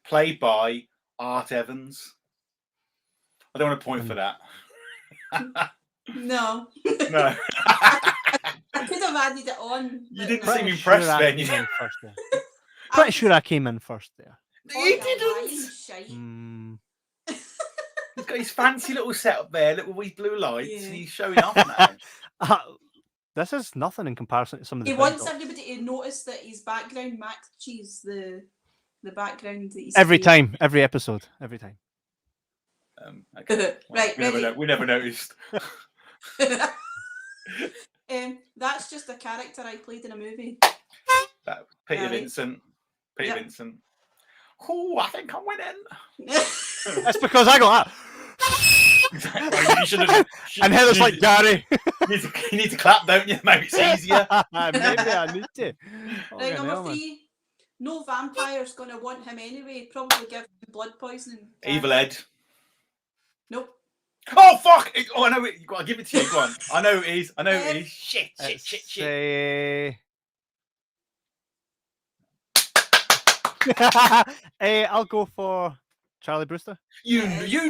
Played by Art Evans. I don't want to point for that. No. No. I could have added it on. You didn't Pretty seem impressed sure I then. came You in first there. Pretty sure I came in first there. didn't. He's got his fancy little setup there, little wee blue lights, Yeah. and he's showing off now. This is nothing in comparison to some of the. He big wants dogs. everybody to notice that his background matches the background that he's Every time, every episode, every time. Okay. Right, We never noticed. That's just a character I played in a movie. Peter Right. Vincent. Peter Yep. Vincent. Oh, I think I'm winning. That's because I got that. You should've- And Heather's like, Gary. you need to clap, don't you? Maybe it's easier. Maybe I need to. Right, Fucking hell, number man. 3. No vampire's gonna want him anyway. Probably give him blood poisoning. Evil Ed. Nope. Oh fuck! Oh, I know it. I'll give it to you. Go on. I know it is. I know it is. Shit! I'll go for Charlie Brewster. You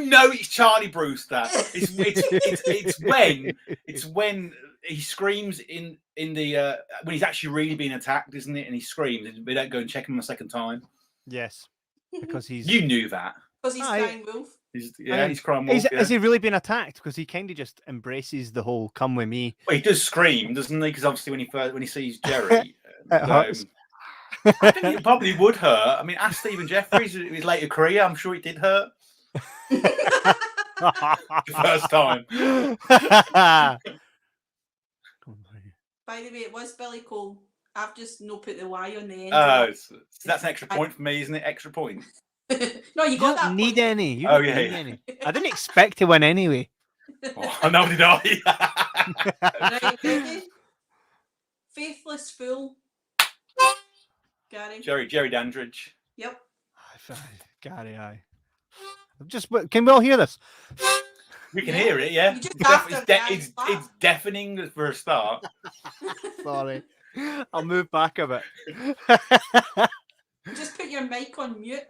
know it's Charlie Brewster. It's when he screams in the when he's actually really being attacked, isn't it? And he screams, and we don't go and check him a second time. Yes, because he's. You knew that. Because he's crying wolf. He's crying wolf. Has he really been attacked? Because he kind of just embraces the whole "come with me." Well, he does scream, doesn't he? Because obviously when he sees Jerry, It hurts. I think it probably would hurt. I mean, ask Stephen Jeffries in his later career. I'm sure it did hurt the first time. By the way, it was Billy Cole. I've just no put the Y on the end. Oh, so that's an extra point for me, isn't it? Extra point. No, you got that. Need point. any? You Oh, don't yeah, need yeah. any. I didn't expect to win anyway. Oh, no, did I? Right, ready? Faithless fool. Gary. Jerry Dandridge. Yep. Gary, aye. Can we all hear this? We can hear it, yeah. You just have to It's deafening for a start. Sorry. I'll move back a bit. Just put your mic on mute.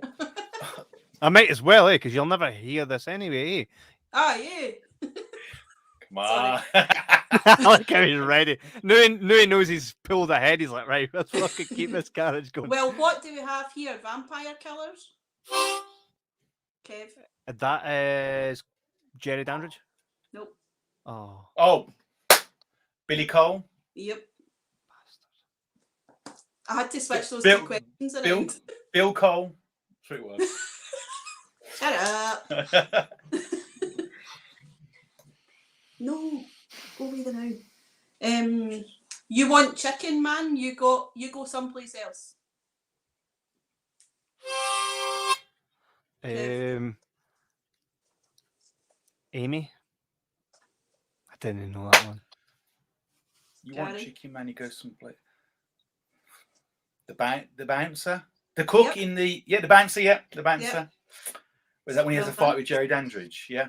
I might as well, because you'll never hear this anyway. Eh? Ah, yeah. Come on. I like how he's ready. Now he knows he's pulled ahead. He's like, right, let's fucking keep this carriage going. Well, what do we have here? Vampire killers? Kev? That is Jerry Dandridge. Nope. Oh, Billy Cole. Yep. I had to switch those Bill- two questions around. Bill Cole. That's what it was. Shut up. No, go away now. You want chicken, man? You go someplace else. Amy. I didn't know that one. You want Gary? chicken, man? You go someplace. The bouncer, the cook Yep. in the the bouncer, the bouncer. Yep. Was that when he has a Well fight done. with Jerry Dandridge? Yeah.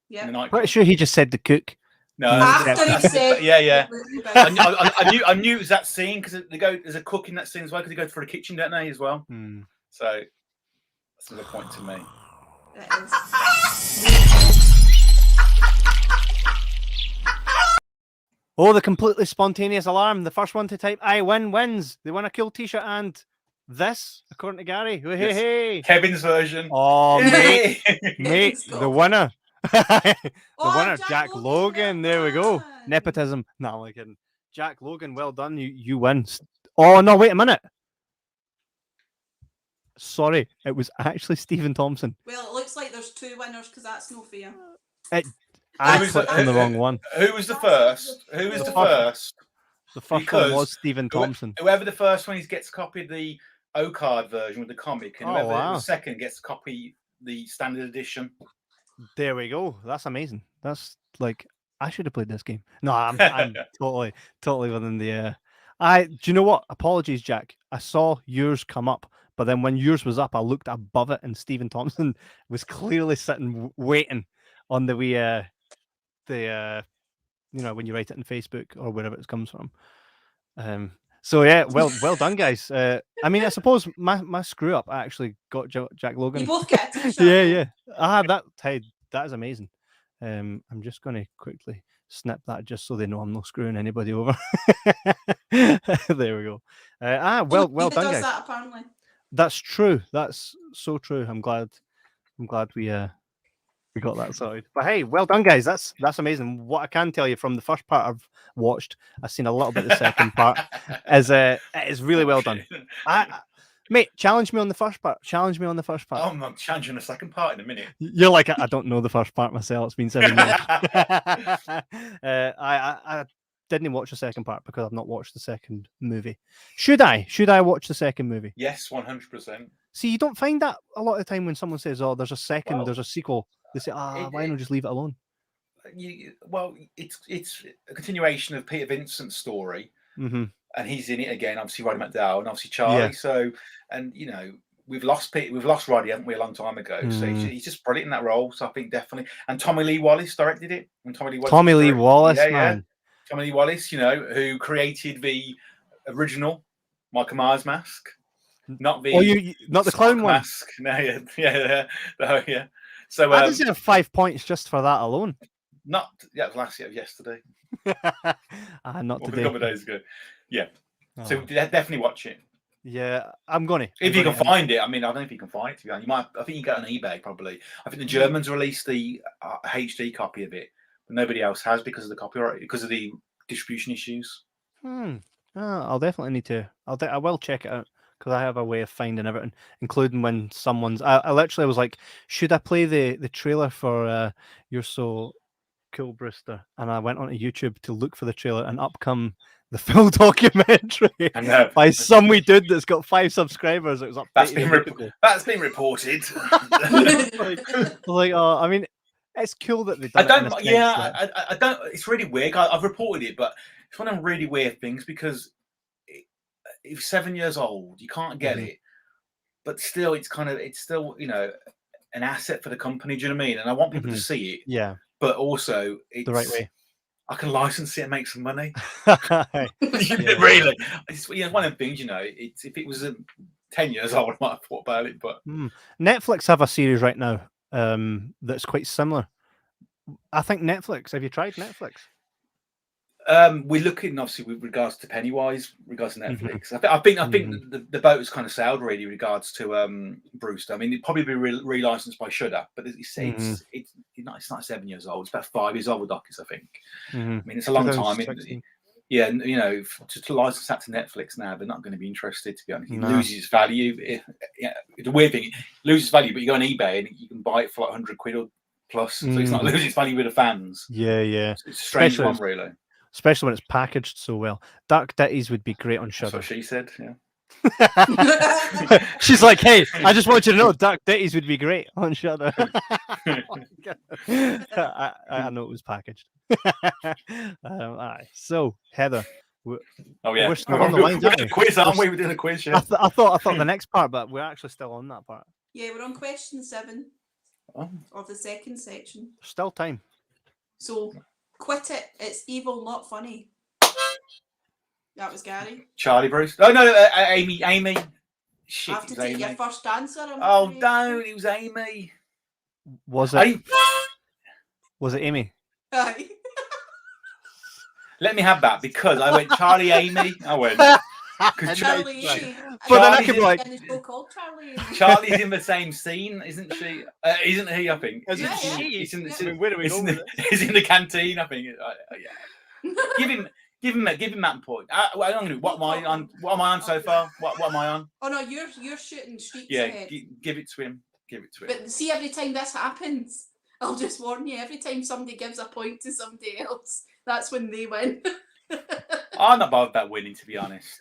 Yeah. In the night Pretty sure he just said the cook. No. After he said, Yeah. I I knew it was that scene because there's a cook in that scene as well because they go for the kitchen, don't they, as well? Hmm. So that's another point to me. Oh, the completely spontaneous alarm. The first one to type I win wins. They win a cool t-shirt and this, according to Gary. Hey, Yes. hey. Kevin's version. Oh, mate, Yay! mate, Let's go. the winner. The Oh, winner, Jack Jack Logan, Logan. well There we go. done. Nepotism. No, I'm only kidding. Jack Logan, well done. You win. Oh, no, wait a minute. Sorry, it was actually Stephen Thompson. Well, it looks like there's two winners because that's no fair. I Who was clicked the- on the wrong one. Who was the first? Who was the first? The first Because one was Stephen Thompson. Whoever the first one is gets copied the O-card version with the comic, and Oh, whoever wow. the second gets to copy the standard edition. There we go. That's amazing. That's like I should have played this game. No, I'm totally within the. Do you know what? Apologies, Jack. I saw yours come up, but then when yours was up, I looked above it, and Stephen Thompson was clearly sitting waiting on the wee when you write it on Facebook or wherever it comes from. So yeah, well done, guys. I mean, I suppose my screw up actually got Jack Logan. You both get a t-shirt. Yeah. I had that tied that is amazing. I'm just going to quickly snip that just so they know I'm not screwing anybody over. There we go. Well done, guys. That, apparently. That's true. That's so true. I'm glad we got that sorted. But hey, well done, guys. That's amazing. What I can tell you from the first part I've watched, I've seen a little bit of the second part, is it is really well done. Mate, challenge me on the first part. I'm not challenging the second part in a minute. You're like, I don't know the first part myself. It's been 7 years. I didn't watch the second part because I've not watched the second movie. Should I watch the second movie? Yes, 100%. See, you don't find that a lot of the time when someone says, "Oh, there's a second, there's a sequel." They say, why not just leave it alone? It's a continuation of Peter Vincent's story, and he's in it again. Obviously, Roddy McDowall and obviously Charlie. Yeah. So, and we've lost Roddy, haven't we, a long time ago? So he's just brilliant in that role. So I think definitely. And Tommy Lee Wallace directed it. And Tommy Lee Wallace, man. Yeah. Tommy Lee Wallace, who created the original Michael Myers mask, not the not the clown mask. No, yeah. So I deserve 5 points just for that alone. That was last year, yesterday. Not today. A couple of days ago. Yeah. Oh. So definitely watch it. Yeah, I'm gonna. If you can find it, I mean, I don't know if you can find it. To be honest, I think you get it on eBay probably. I think the Germans released the HD copy of it, but nobody else has because of the copyright, because of the distribution issues. I'll definitely need to. I will check it out. Because I have a way of finding everything, including when someone's. I literally was like, should I play the trailer for You're So Cool, Brewster? And I went onto YouTube to look for the trailer, and up come the full documentary by some wee dude that's got 5 subscribers. It was up. That's been reported. I mean, it's cool that they've done it. I don't. It's really weird. I've reported it, but it's one of them really weird things because. If 7 years old, you can't get it, but still, it's still an asset for the company. Do you know what I mean? And I want people to see it. Yeah. But also, it's the right way. I can license it and make some money. Really, it's one of the things. It's if it was 10 years old, I might have thought about it. But Netflix have a series right now that's quite similar. I think Netflix. Have you tried Netflix? We're looking obviously with regards to Pennywise, regards to Netflix. I think the boat has kind of sailed really with regards to Brewster. I mean, it'd probably be relicensed by Shudder, but it's not 7 years old. It's about 5 years old with Docus, I think. I mean, it's a long time. Yeah, and to license that to Netflix now, they're not going to be interested. To be honest, it loses value. It's a weird thing. It loses value, but you go on eBay and you can buy it for like 100 quid or plus. So it's not losing its value with the fans. Yeah. It's a strange one, really. Especially when it's packaged so well. Dark Ditties would be great on Shudder. That's what she said, yeah. She's like, hey, I just want you to know Dark Ditties would be great on Shudder. I know it was packaged. All right. So, Heather. We're still on the line, we're doing a quiz, aren't we? We're doing a quiz, yeah. I thought the next part, but we're actually still on that part. Yeah, we're on question 7 of the second section. Still time. So... Quit it. It's evil, not funny. That was Gary. Charlie Bruce. Oh, no, Amy. Shit, I have to take your first answer. Oh, no, it was Amy. Was it? Was it Amy? Aye. Let me have that because I went Charlie, Amy. I went. Charlie, Amy. But then I could be like, Charlie's in the same scene, isn't she? Isn't he? I think. Isn't she? He's in the canteen. I think. Yeah. Give him that point. I'm gonna do. What am I on so far? What am I on? Oh no, you're shooting streaks ahead. Give it to him. But see, every time this happens, I'll just warn you. Every time somebody gives a point to somebody else, that's when they win. I'm not bothered about winning, to be honest.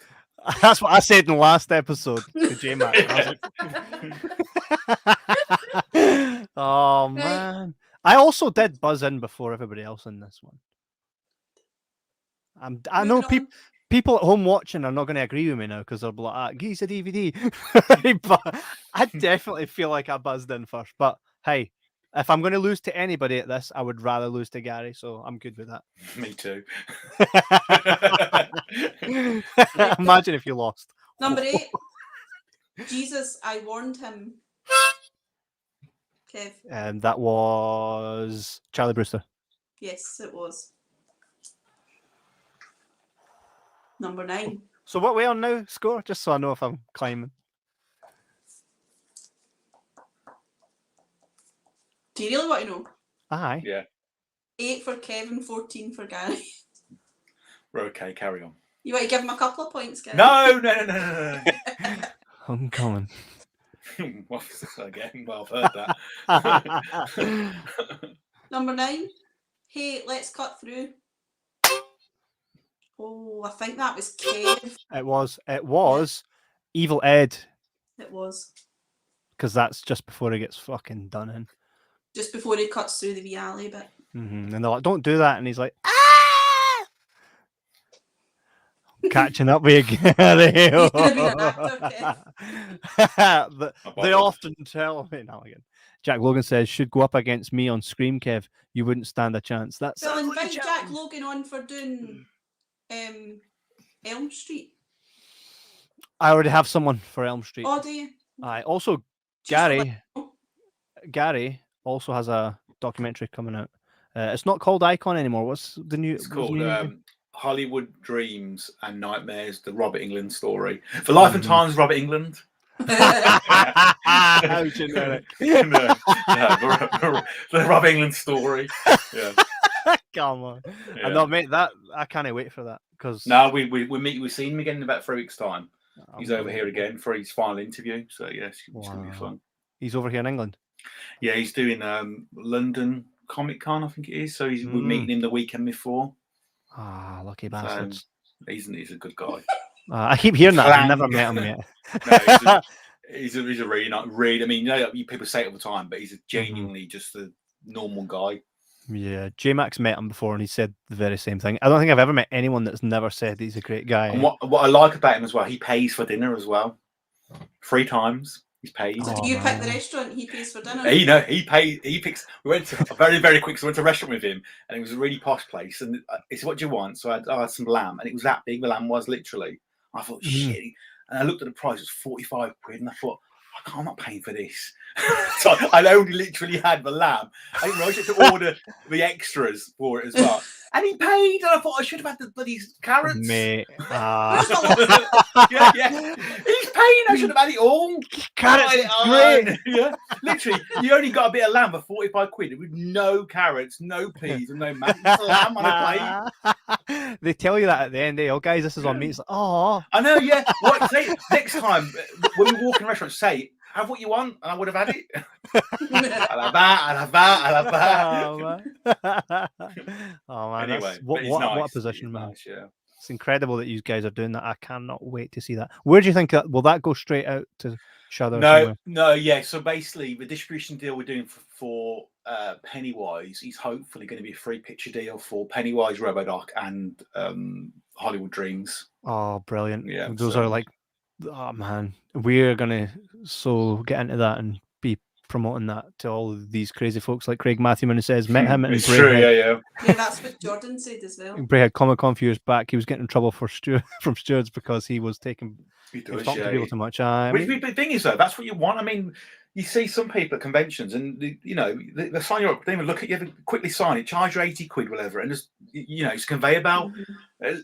That's what I said in the last episode to J-Mac. Oh, man. I also did buzz in before everybody else in this one. I know people at home watching are not going to agree with me now because they'll be like, "Geez, a DVD." But I definitely feel like I buzzed in first. But hey, if I'm going to lose to anybody at this, I would rather lose to Gary, so I'm good with that. Me too. Imagine if you lost. Number 8. Jesus, I warned him. Kev. That was Charlie Brewster. Yes, it was. Number 9. So what are we on now? Score? Just so I know if I'm climbing. Do you really want to know? Aye. Yeah. 8 for Kevin, 14 for Gary. We're okay. Carry on. You want to give him a couple of points, Gary? No. I'm coming. What's this again? Well, I've heard that. Number 9. Hey, let's cut through. Oh, I think that was Kev. It was Evil Ed. It was. Because that's just before he gets fucking done in. Just before he cuts through the wee alley bit. And they're like, don't do that. And he's like, ah! Catching up with you, Gary. He's going to be an actor, Kev. They often tell me. Now again. Jack Logan says, should go up against me on Scream, Kev. You wouldn't stand a chance. That's Well, invite Jack Logan on for doing Elm Street. I already have someone for Elm Street. Oh, do you? Also, Gary also has a documentary coming out. It's not called Icon anymore. What's the new? It's called Hollywood Dreams and Nightmares: The Robert England Story. For Life and Times, Robert England. How generic. The Robert England Story. Yeah. Come on. Yeah. I know, mate. That I can't wait for that because we've seen him again in about 3 weeks' time. He's over here again for his final interview. So yes, it's gonna be fun. He's over here in England. Yeah, he's doing London Comic Con, I think it is. So we're meeting him the weekend before. Ah, lucky bastards. He's a good guy. I keep hearing that. I've never met him yet. No, he's a really not really. I mean, people say it all the time, but he's genuinely just a normal guy. Yeah, J-Max met him before, and he said the very same thing. I don't think I've ever met anyone that's never said he's a great guy. And what I like about him as well, he pays for dinner as well. 3 times he's paid. So do you pick the restaurant? He pays for dinner. He pays. He picks. We went to very quick. So we went to a restaurant with him, and it was a really posh place. And he said, "What do you want?" So I had some lamb, and it was that big. The lamb was literally. I thought, shit. And I looked at the price. It was 45 quid, and I thought, I'm not paying for this. So I only literally had the lamb. I didn't realize you had to order the extras for it as well. And he paid, and I thought I should have had the bloody carrots. Mate. yeah. He's paying. I should have had it all. Carrots is great. Yeah. Literally, you only got a bit of lamb for 45 quid with no carrots, no peas, and no mashed lamb on a plate. They tell you that at the end, oh guys, this is on me. It's like, oh. I know, yeah. What, say, next time when we walk in a restaurant, say, have what you want, and I would have had it. I'll have that. Oh man, anyway, what a position, man. Nice, yeah. It's incredible that you guys are doing that. I cannot wait to see that. Where do you think will that go straight out to Shudder? No, yeah. So basically, the distribution deal we're doing for Pennywise is hopefully going to be a 3-picture deal for Pennywise, Robodoc, and Hollywood Dreams. Oh, brilliant! Yeah, those are like, oh man, we're gonna get into that and be promoting that to all of these crazy folks like Craig Matthewman, who says met him it's true, yeah, that's what Jordan said as well. Brayhead Comic Con a few years back, he was getting in trouble from stewards because he was talking to people too much. The thing is, though, that's what you want. I mean, you see some people at conventions, and they sign you up. They even look at you, quickly sign it, charge you 80 quid, whatever, and just it's a conveyor belt.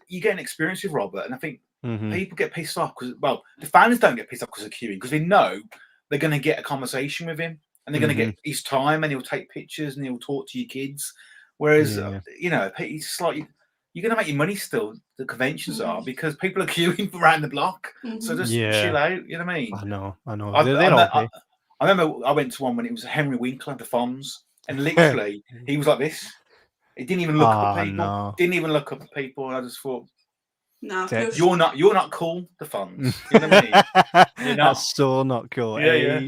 You get an experience with Robert, and I think people get pissed off because, well, the fans don't get pissed off because of queuing because they know they're going to get a conversation with him, and they're going to get his time, and he'll take pictures, and he'll talk to your kids. Whereas, it's just like you're going to make your money still. The conventions are because people are queuing around the block. So just chill out. You know what I mean? I know. I remember I went to one when it was Henry Winkler, the Fonz, and literally he was like this. He didn't even look up at people. No. Didn't even look up at people. And I just thought, no, you're not cool, the Fonz. You know what I mean? You're not. That's so not cool. Yeah.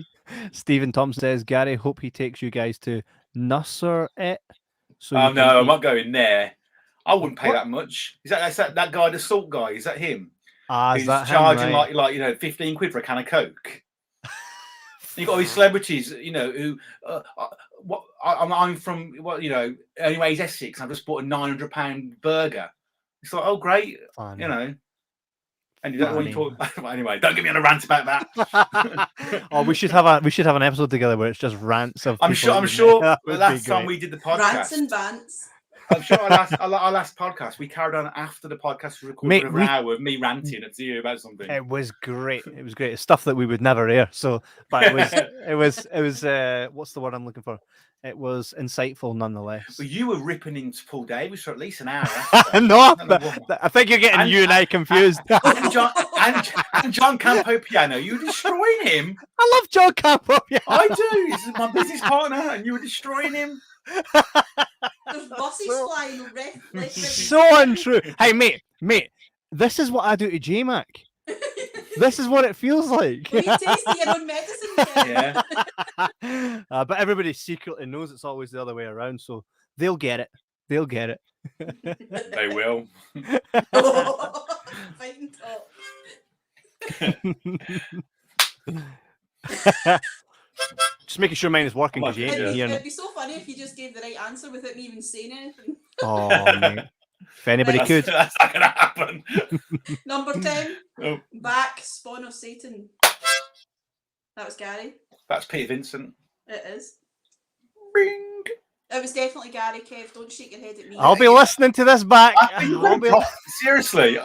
Stephen Thompson says, Gary, hope he takes you guys to Nusser it. So I'm not going there. I wouldn't pay that much. Is that guy, the salt guy? Is that him? He's charging like 15 quid for a can of Coke. You got all these celebrities, who I'm from anyways Essex. I've just bought a £900 burger. It's like, oh great, Fun. And you don't want to talk about anyway. Don't get me on a rant about that. Oh, we should have an episode together where it's just rants of. I'm people sure. That The would last be time great. we did the podcast, Rants and bants. I'm sure our last podcast we carried on after the podcast was recorded for an hour of me ranting at you about something. It was great. It was great. It's stuff that we would never air. So, but it was what's the word I'm looking for? It was insightful nonetheless. Well, you were ripping into Paul Davis for at least an hour. No, I think you're getting you and I confused. and John Campopiano, you were destroying him. I love John Campopiano. I do. He's my business partner, and you were destroying him. There's buses flying left, right. So untrue. Hey, mate, this is what I do to J-Mac. This is what it feels like. Well, you tasted your own medicine. Yeah. But everybody secretly knows it's always the other way around, so they'll get it. They'll get it. They will. Fighting talk. Just making sure mine is working because you ain't It'd hearing it. be so funny if you just gave the right answer without me even saying anything. Oh, mate. If anybody could. That's not going to happen. Number 10. Oh. Back, Spawn of Satan. That was Gary. That's Peter Vincent. It is. Ring. It was definitely Gary, Kev. Don't shake your head at me. I'll be listening to this back. Seriously,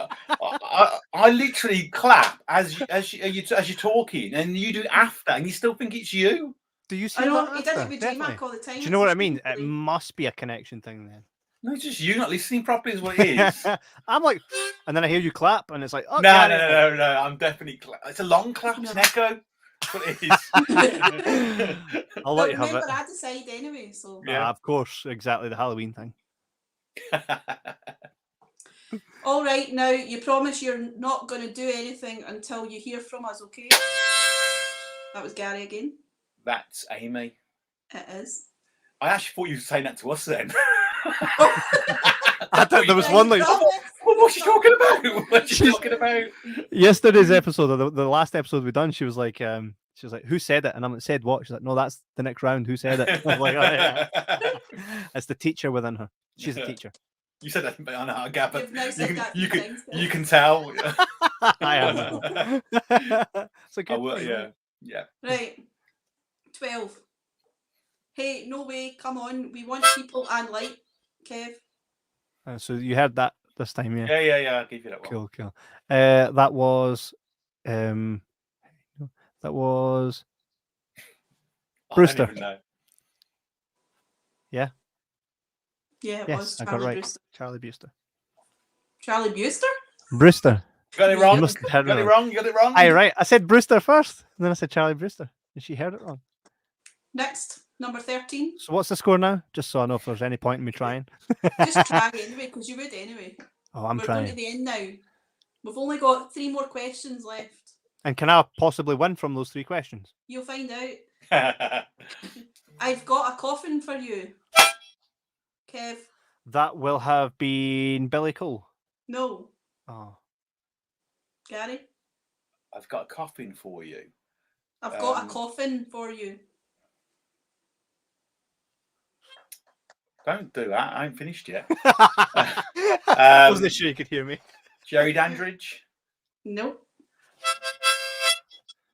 I literally clap as you're talking, and you do it after, and you still think it's you. Do you see I know, that? he does it with Definitely. J-Mac all the time. Do you know what I mean? It must be a connection thing then. No, it's just you not listening properly is what it is. I'm like, and then I hear you clap, and it's like, oh, No, Gary. no. I'm definitely. It's a long clap. It's an echo. That's what it is. I'll let you have it. Remember, I decide anyway, so. Yeah. Of course, exactly the Halloween thing. All right, now you promise you're not going to do anything until you hear from us, okay? That was Gary again. That's Amy. It is. I actually thought you were saying that to us then. I thought there was one like, what's she talking about? What's she talking about? Yesterday's episode, or the last episode we done, she was like, who said it? And I'm like, said what? She's like, no, that's the next round. Who said it? I'm like, oh, yeah. It's the teacher within her. She's a teacher. You said that, I know, Gabba. You've now said that You can tell. I am. It's a good thing. Yeah. Right. 12. Hey, no way, come on. We want people and light, Kev. So you heard that this time, yeah? Yeah. I'll give you that one. Cool. That was Brewster. I don't even know. Yeah. Yeah, it Yes, was I got Charlie right. Brewster. Charlie Brewster. Charlie Brewster? Brewster. You got it wrong. You must have heard You got it wrong. Aye, right. I said Brewster first, and then I said Charlie Brewster, and she heard it wrong. Next, number 13. So what's the score now? Just so I know if there's any point in me trying. Just try anyway, because you would anyway. Oh, I'm We're trying. going to the end now. We've only got 3 more questions left. And can I possibly win from those 3 questions? You'll find out. I've got a coffin for you. Kev. That will have been Billy Cole. No. Oh. Gary? I've got a coffin for you. I've got a coffin for you. Don't do that. I ain't finished yet. Wasn't sure you could hear me. Jerry Dandridge. Nope.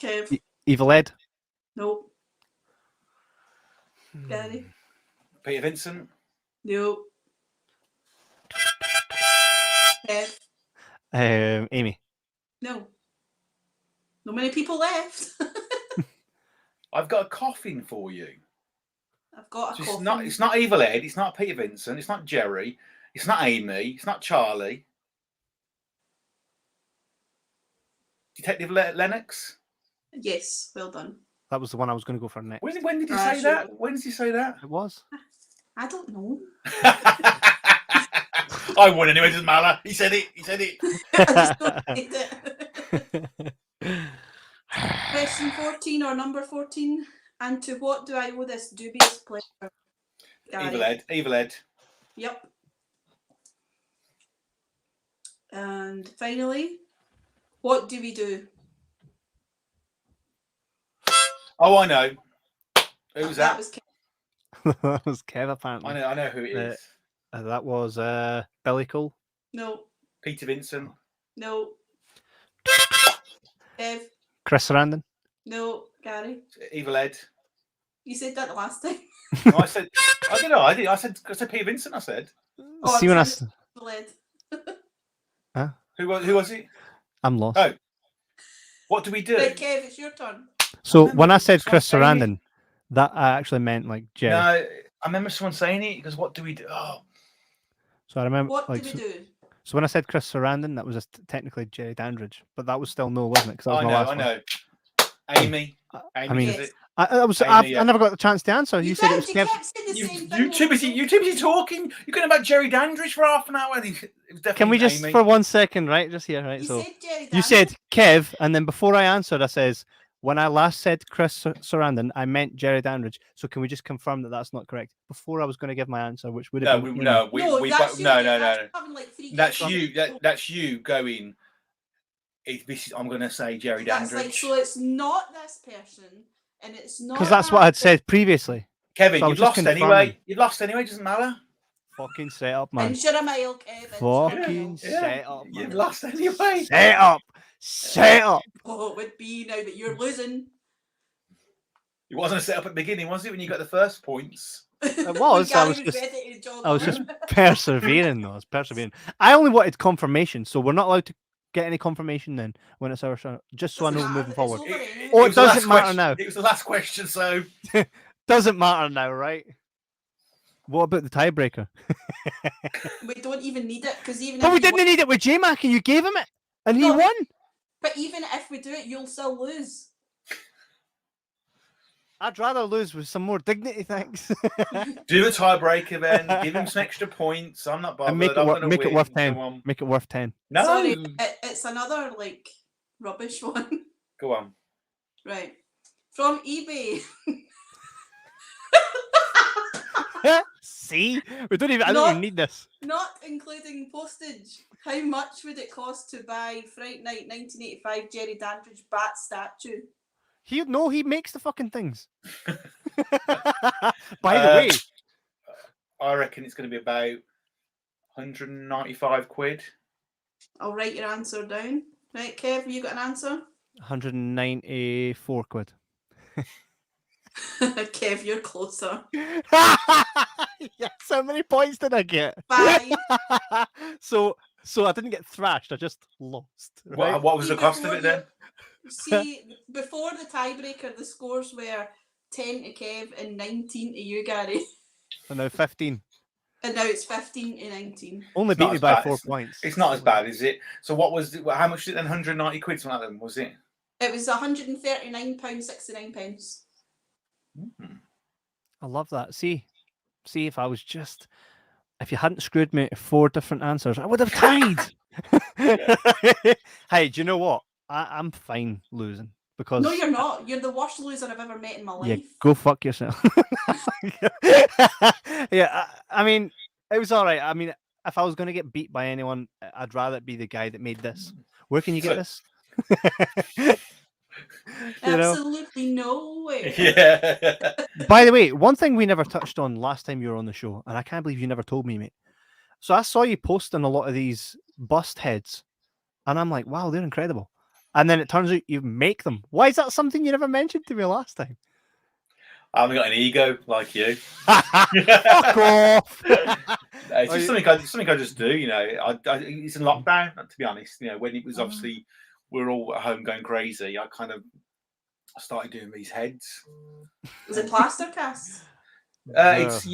Kev. Evil Ed. Nope. Gary. Peter Vincent. Nope. Kev. Amy. No. Not many people left. I've got a coffin for you. I've got a coffin. It's not Evil Ed. It's not Peter Vincent. It's not Jerry. It's not Amy. It's not Charlie. Detective Lennox. Yes, well done. That was the one I was going to go for next. When did he say that? When did he say that? It was. I don't know. I won anyway, doesn't matter. He said it. I just don't hate it. Question 14 or number 14. And to what do I owe this dubious pleasure? Gary. Evil Ed. Yep. And finally, what do we do? Oh, I know. Who was that? Was That was Kev, apparently. I know who it is. That was Billy Cole. No. Peter Vincent. No. Kev. Chris Sarandon. No, Gary. Evil Ed. You said that the last time. No, I said, I don't know. I said Peter Vincent. I said. Oh, See when I Led. Who was it? I'm lost. Oh. What do we do? Right, Kev, it's your turn. So remember when I said someone Chris saying Sarandon, that I actually meant like Jerry. No, I remember someone saying it because what do we do? Oh, So I remember. What like, do we do? So when I said Chris Sarandon, that was technically Jerry Dandridge, but that was still no, wasn't it? Because that was I my know, last I one. know. Amy. I Amy mean, does it. I never got the chance to answer. You said it was you Kev. kept saying the same thing. You too busy talking. You're going about Jerry Dandridge for half an hour. It was definitely Can we just Amy. for 1 second, right? Just here, right? You So said Jerry you said Kev, and then before I answered, I says when I last said Chris Sarandon, I meant Jerry Dandridge. So can we just confirm that that's not correct? Before I was going to give my answer, which would have been Amy. No. That's you. you. That's you going. I'm going to say Jerry That's Dandridge. like, so it's not this person, and it's not. Because that's what I'd said previously. Kevin, So you've lost anyway. You've lost anyway. Doesn't matter. Fucking set up, man. Inch a mile, Kevin. Fucking set up, man. You've lost anyway. Set up. Set up. Oh, it would be now that you're losing. It wasn't a set up at the beginning, was it? When you got the first points. It was. I was just persevering, though. I was persevering. I only wanted confirmation, so we're not allowed to get any confirmation then when it's our turn, just so I know moving forward. It doesn't matter now. It was the last question, so doesn't matter now, right? What about the tiebreaker? We don't even need it because even. But we didn't need it with J-Mac, and you gave him it, and he won. But even if we do it, you'll still lose. I'd rather lose with some more dignity, thanks. Do a tiebreaker then. Give him some extra points. I'm not bothered. And make it worth 10. Make it worth 10. No, sorry, it's another like rubbish one. Go on. Right, from eBay. See, we don't even. I don't even need this. Not including postage. How much would it cost to buy Fright Night 1985 Jerry Dandridge bat statue? He makes the fucking things. By the way, I reckon it's going to be about 195 quid. I'll write your answer down. Right, Kev, have you got an answer? 194 quid. Kev, you're closer. Yes, how many points did I get? 5. So I didn't get thrashed. I just lost. Right? What was the cost of it then? See, before the tiebreaker, the scores were 10 to Kev and 19 to you, Gary. And now 15. And now it's 15 to 19. Only beat me by 4 points. It's not as bad, is it? So what was how much did it then? 190 quid, something like that, was it? It was £139.69. I love that. See if you hadn't screwed me 4 different answers, I would have tied. Hey, do you know what? I'm fine losing because no, you're not. You're the worst loser I've ever met in my life. Yeah, go fuck yourself. Yeah, I mean, it was all right. I mean, if I was going to get beat by anyone, I'd rather it be the guy that made this. Where can you get this? Absolutely no way. Yeah. By the way, one thing we never touched on last time you were on the show, and I can't believe you never told me, mate. So I saw you posting a lot of these bust heads, and I'm like, wow, they're incredible. And then it turns out you make them. Why is that something you never mentioned to me last time? I haven't got an ego like you. Fuck off. It's just something I just do, you know. It's in lockdown, to be honest. You know, when it was obviously we were all at home going crazy, I started doing these heads. Was it plaster cast? It's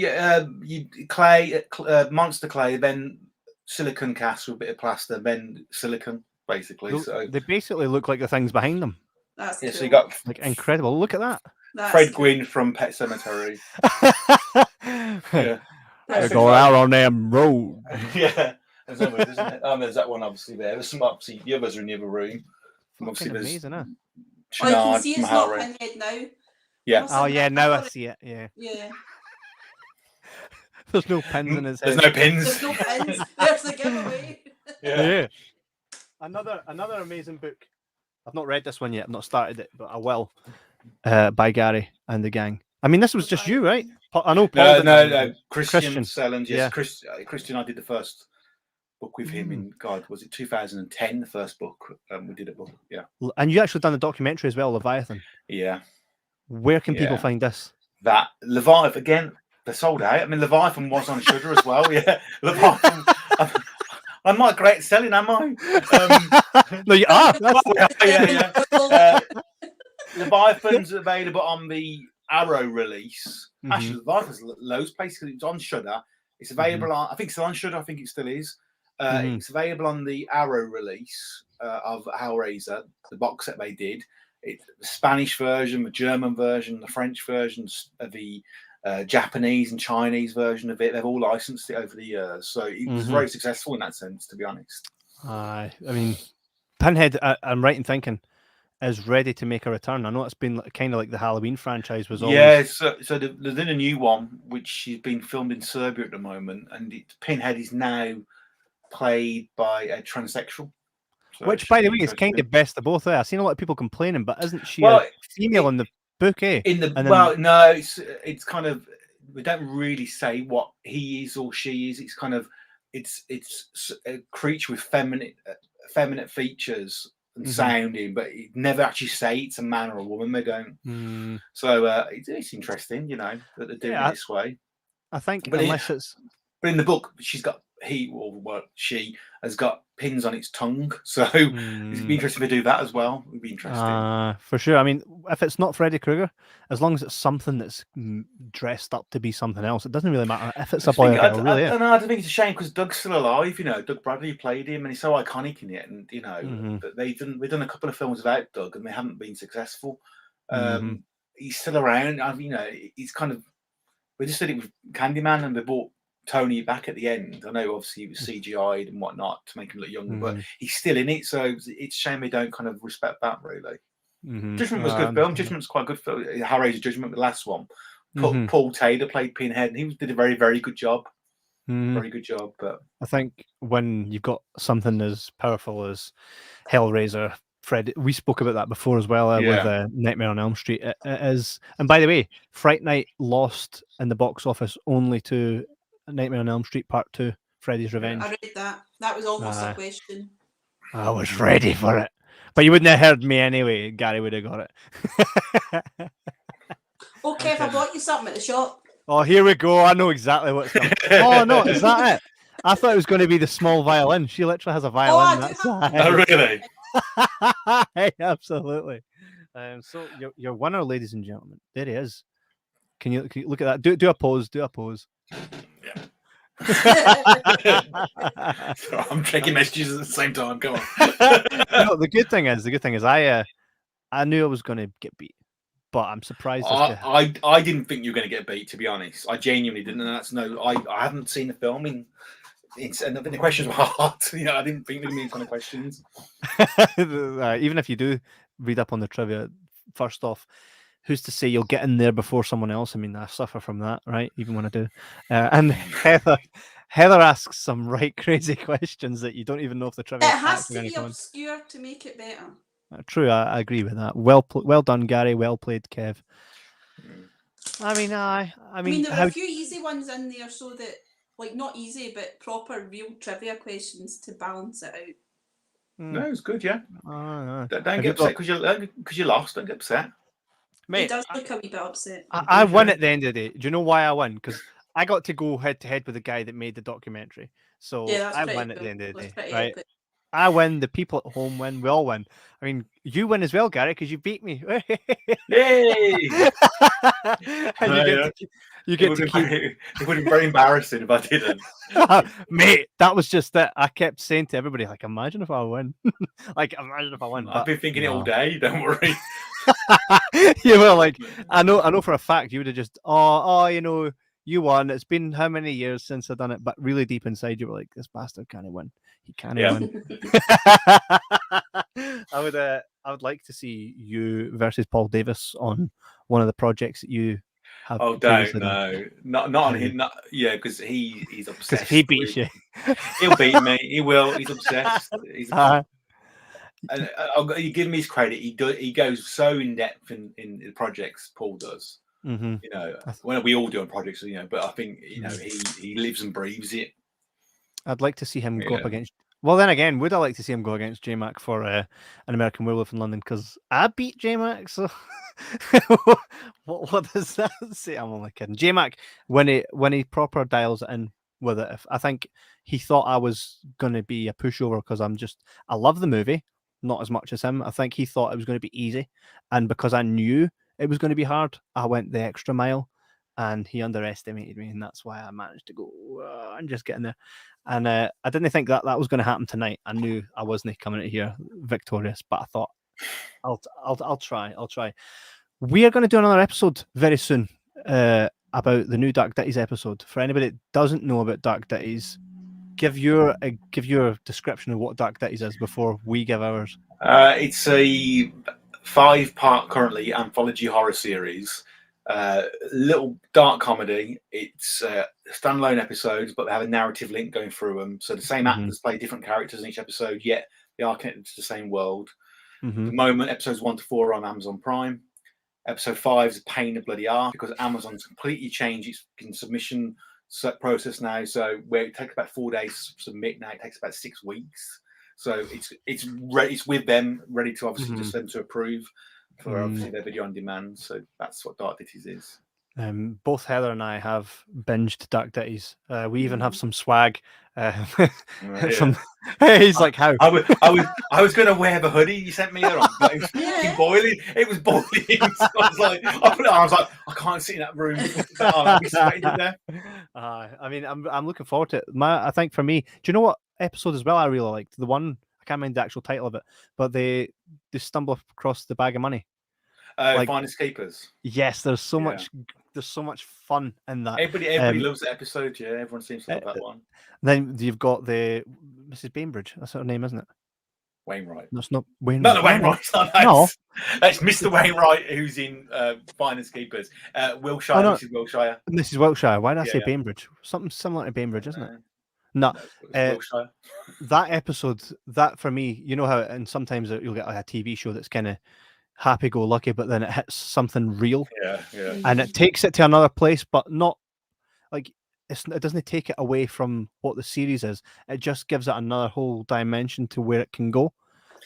clay, monster clay, then silicone cast with a bit of plaster, then silicone, basically. So they basically look like the things behind them. That's cool. So you got like incredible. Look at that. Fred Gwynn from Pet Sematary. Yeah. Go out on them road. Yeah. There's that one obviously there. There's some obviously the others are in the other room. Obviously there's amazing, huh? I can see it's not Pinhead now. Yeah. Oh yeah, now I see it. Yeah. Yeah. There's no pins in his head. There's no pins. There's no pins. There's the giveaway. Yeah. Another amazing book. I've not read this one yet. I've not started it, but I will. By Gary and the gang. I mean, this was just you, right? I know. Paul No. Christian Selland. Yes, yeah. Christian. I did the first book with him in was it 2010? The first book we did a book. Yeah. And you actually done the documentary as well, Leviathan. Yeah. Where can people find this? That Leviathan again. They're sold out. I mean, Leviathan was on Shudder as well. Yeah, Leviathan. I'm not great at selling, am I? No, you are. Yeah. Leviathan's available on the Arrow release. Actually, Leviathan's loads of places because it's on Shudder. It's available on. I think it's still on Shudder. I think it still is. It's available on the Arrow release of Hellraiser, the box set they did. The Spanish version, the German version, the French versions, the Japanese and Chinese version of it. They've all licensed it over the years, so it was very successful in that sense, to be honest. I mean, Pinhead, I'm right in thinking, is ready to make a return. I know it's been kind of like the Halloween franchise was always. Yeah, so there's a new one which is being filmed in Serbia at the moment, and Pinhead is now played by a transsexual. So which, by the way, is kind of best of both. I've seen a lot of people complaining, but isn't she a female in the book? No, it's kind of, we don't really say what he is or she is. It's kind of it's a creature with feminine features and sounding, but it never actually say it's a man or a woman. They don't. So it's interesting, that they're doing it this way. I think, but but in the book, she has got pins on its tongue, so it'd be interesting to do that as well. It'd be interesting for sure. I mean, if it's not Freddy Krueger, as long as it's something that's dressed up to be something else, it doesn't really matter if it's a boy or girl. Really, I don't think it's a shame because Doug's still alive. Doug Bradley played him, and he's so iconic in it. And they've done a couple of films without Doug, and they haven't been successful. He's still around. He's kind of. We just did it with Candyman, and they bought Tony back at the end. I know obviously he was CGI'd and whatnot to make him look younger, but he's still in it, so it's a shame they don't kind of respect that really. Judgment was a good film. Judgment's quite a good film. Hellraiser Judgment, the last one. Paul Taylor played Pinhead, and he did a very, very good job. Very good job. But I think when you've got something as powerful as Hellraiser, Fred, we spoke about that before as well with Nightmare on Elm Street. It is, and by the way, Fright Night lost in the box office only to Nightmare on Elm Street Part 2, Freddy's Revenge. I read that. That was almost a question. I was ready for it. But you wouldn't have heard me anyway. Gary would have got it. Okay, if I bought you something at the shop. Oh, here we go. I know exactly what's coming. Oh, no, is that it? I thought it was going to be the small violin. She literally has a violin. Really? Hey, absolutely. So your winner, ladies and gentlemen, there he is. Can you look at that? Do a pose. Do a pose. So I'm checking messages at the same time. Come on. The good thing is, I knew I was going to get beat, but I'm surprised. I didn't think you were going to get beat. To be honest, I genuinely didn't. And I haven't seen the film and the questions were hard. I didn't think there were any kind of questions. Even if you do read up on the trivia, first off, who's to say you'll get in there before someone else? I mean, I suffer from that, right? Even when I do. And Heather asks some right crazy questions that you don't even know if the trivia. It has to be obscure to make it better. True, I agree with that. Well done, Gary. Well played, Kev. I mean, there were a few easy ones in there, so that not easy, but proper, real trivia questions to balance it out. No, it's good, yeah. Don't get upset because you lost. Don't get upset. Mate, he does look a wee bit upset. I won at the end of the day. Do you know why I won? Because I got to go head to head with the guy that made the documentary. So I won at the end of the day, right? Epic. I win. The people at home win. We all win. I mean, you win as well, Gary, because you beat me. Yay! And you get to keep. It would be very embarrassing if I didn't. Mate, that was just it. I kept saying to everybody, imagine if I win. Imagine if I win. I've been thinking it all day. Don't worry. You were I know for a fact you would have just, you won. It's been how many years since I've done it, but really deep inside you were like, this bastard can't win. He can't win. I would like to see you versus Paul Davis on one of the projects that you have. Oh, don't not on him. Because he's obsessed. Because if he beats you, he'll beat me. He will. He's obsessed. And you give him his credit. He goes so in depth in the projects. Paul does. When we all do on projects, but I think he lives and breathes it. I'd like to see him go up against. Well, then again, would I like to see him go against J-Mac for An American Werewolf in London? Because I beat J-Mac, so what does that say? I'm only kidding. J-Mac, when he proper dials it in with it, I think he thought I was going to be a pushover because I love the movie, not as much as him. I think he thought it was going to be easy, and because I knew it was going to be hard, I went the extra mile. And he underestimated me, and that's why I managed to go and just get in there. And I didn't think that was going to happen tonight. I knew I wasn't coming out here victorious, but I thought I'll try. We are going to do another episode very soon about the new Dark Ditties episode. For anybody that doesn't know about Dark Ditties, give your description of what Dark Ditties is before we give ours. It's a 5-part currently anthology horror series. Little dark comedy. It's standalone episodes, but they have a narrative link going through them. So the same actors play different characters in each episode, yet they are connected to the same world. At the moment, episodes 1 to 4 are on Amazon Prime. Episode 5 is a pain in the bloody arse because Amazon's completely changed its submission process now. So where it takes about 4 days to submit, now it takes about 6 weeks. So it's with them, ready to obviously just them to approve for obviously their video on demand. So that's what Dark Ditties is. Both Heather and I have binged Dark Ditties. We even have some swag. He's like, how? I was going to wear the hoodie you sent me there on, but it was boiling. It was boiling. So I was like, I was like, I can't sit in that room. I'll be sweating in there. I mean, I'm looking forward to it. I think for me, do you know what episode as well I really liked? The one, I can't remember the actual title of it, but they stumble across the bag of money. Finest Keepers. Yes, there's so much fun in that. Everybody loves the episode. Yeah, everyone seems to love that one. Then you've got the Mrs. Bainbridge. That's her name, isn't it? Wainwright. That's not Wainwright. No, Wainwright. No, that's Mr. Wainwright who's in Finest Keepers. Wilshire. Mrs. Wilshire. Mrs. Wilshire. Why did I say Bainbridge? Something similar to Bainbridge, isn't it? No, Wilshire. That episode, that for me, you know how, and sometimes you'll get like a TV show that's kind of happy-go-lucky, but then it hits something real, and it takes it to another place, but not like it doesn't take it away from what the series is. It just gives it another whole dimension to where it can go.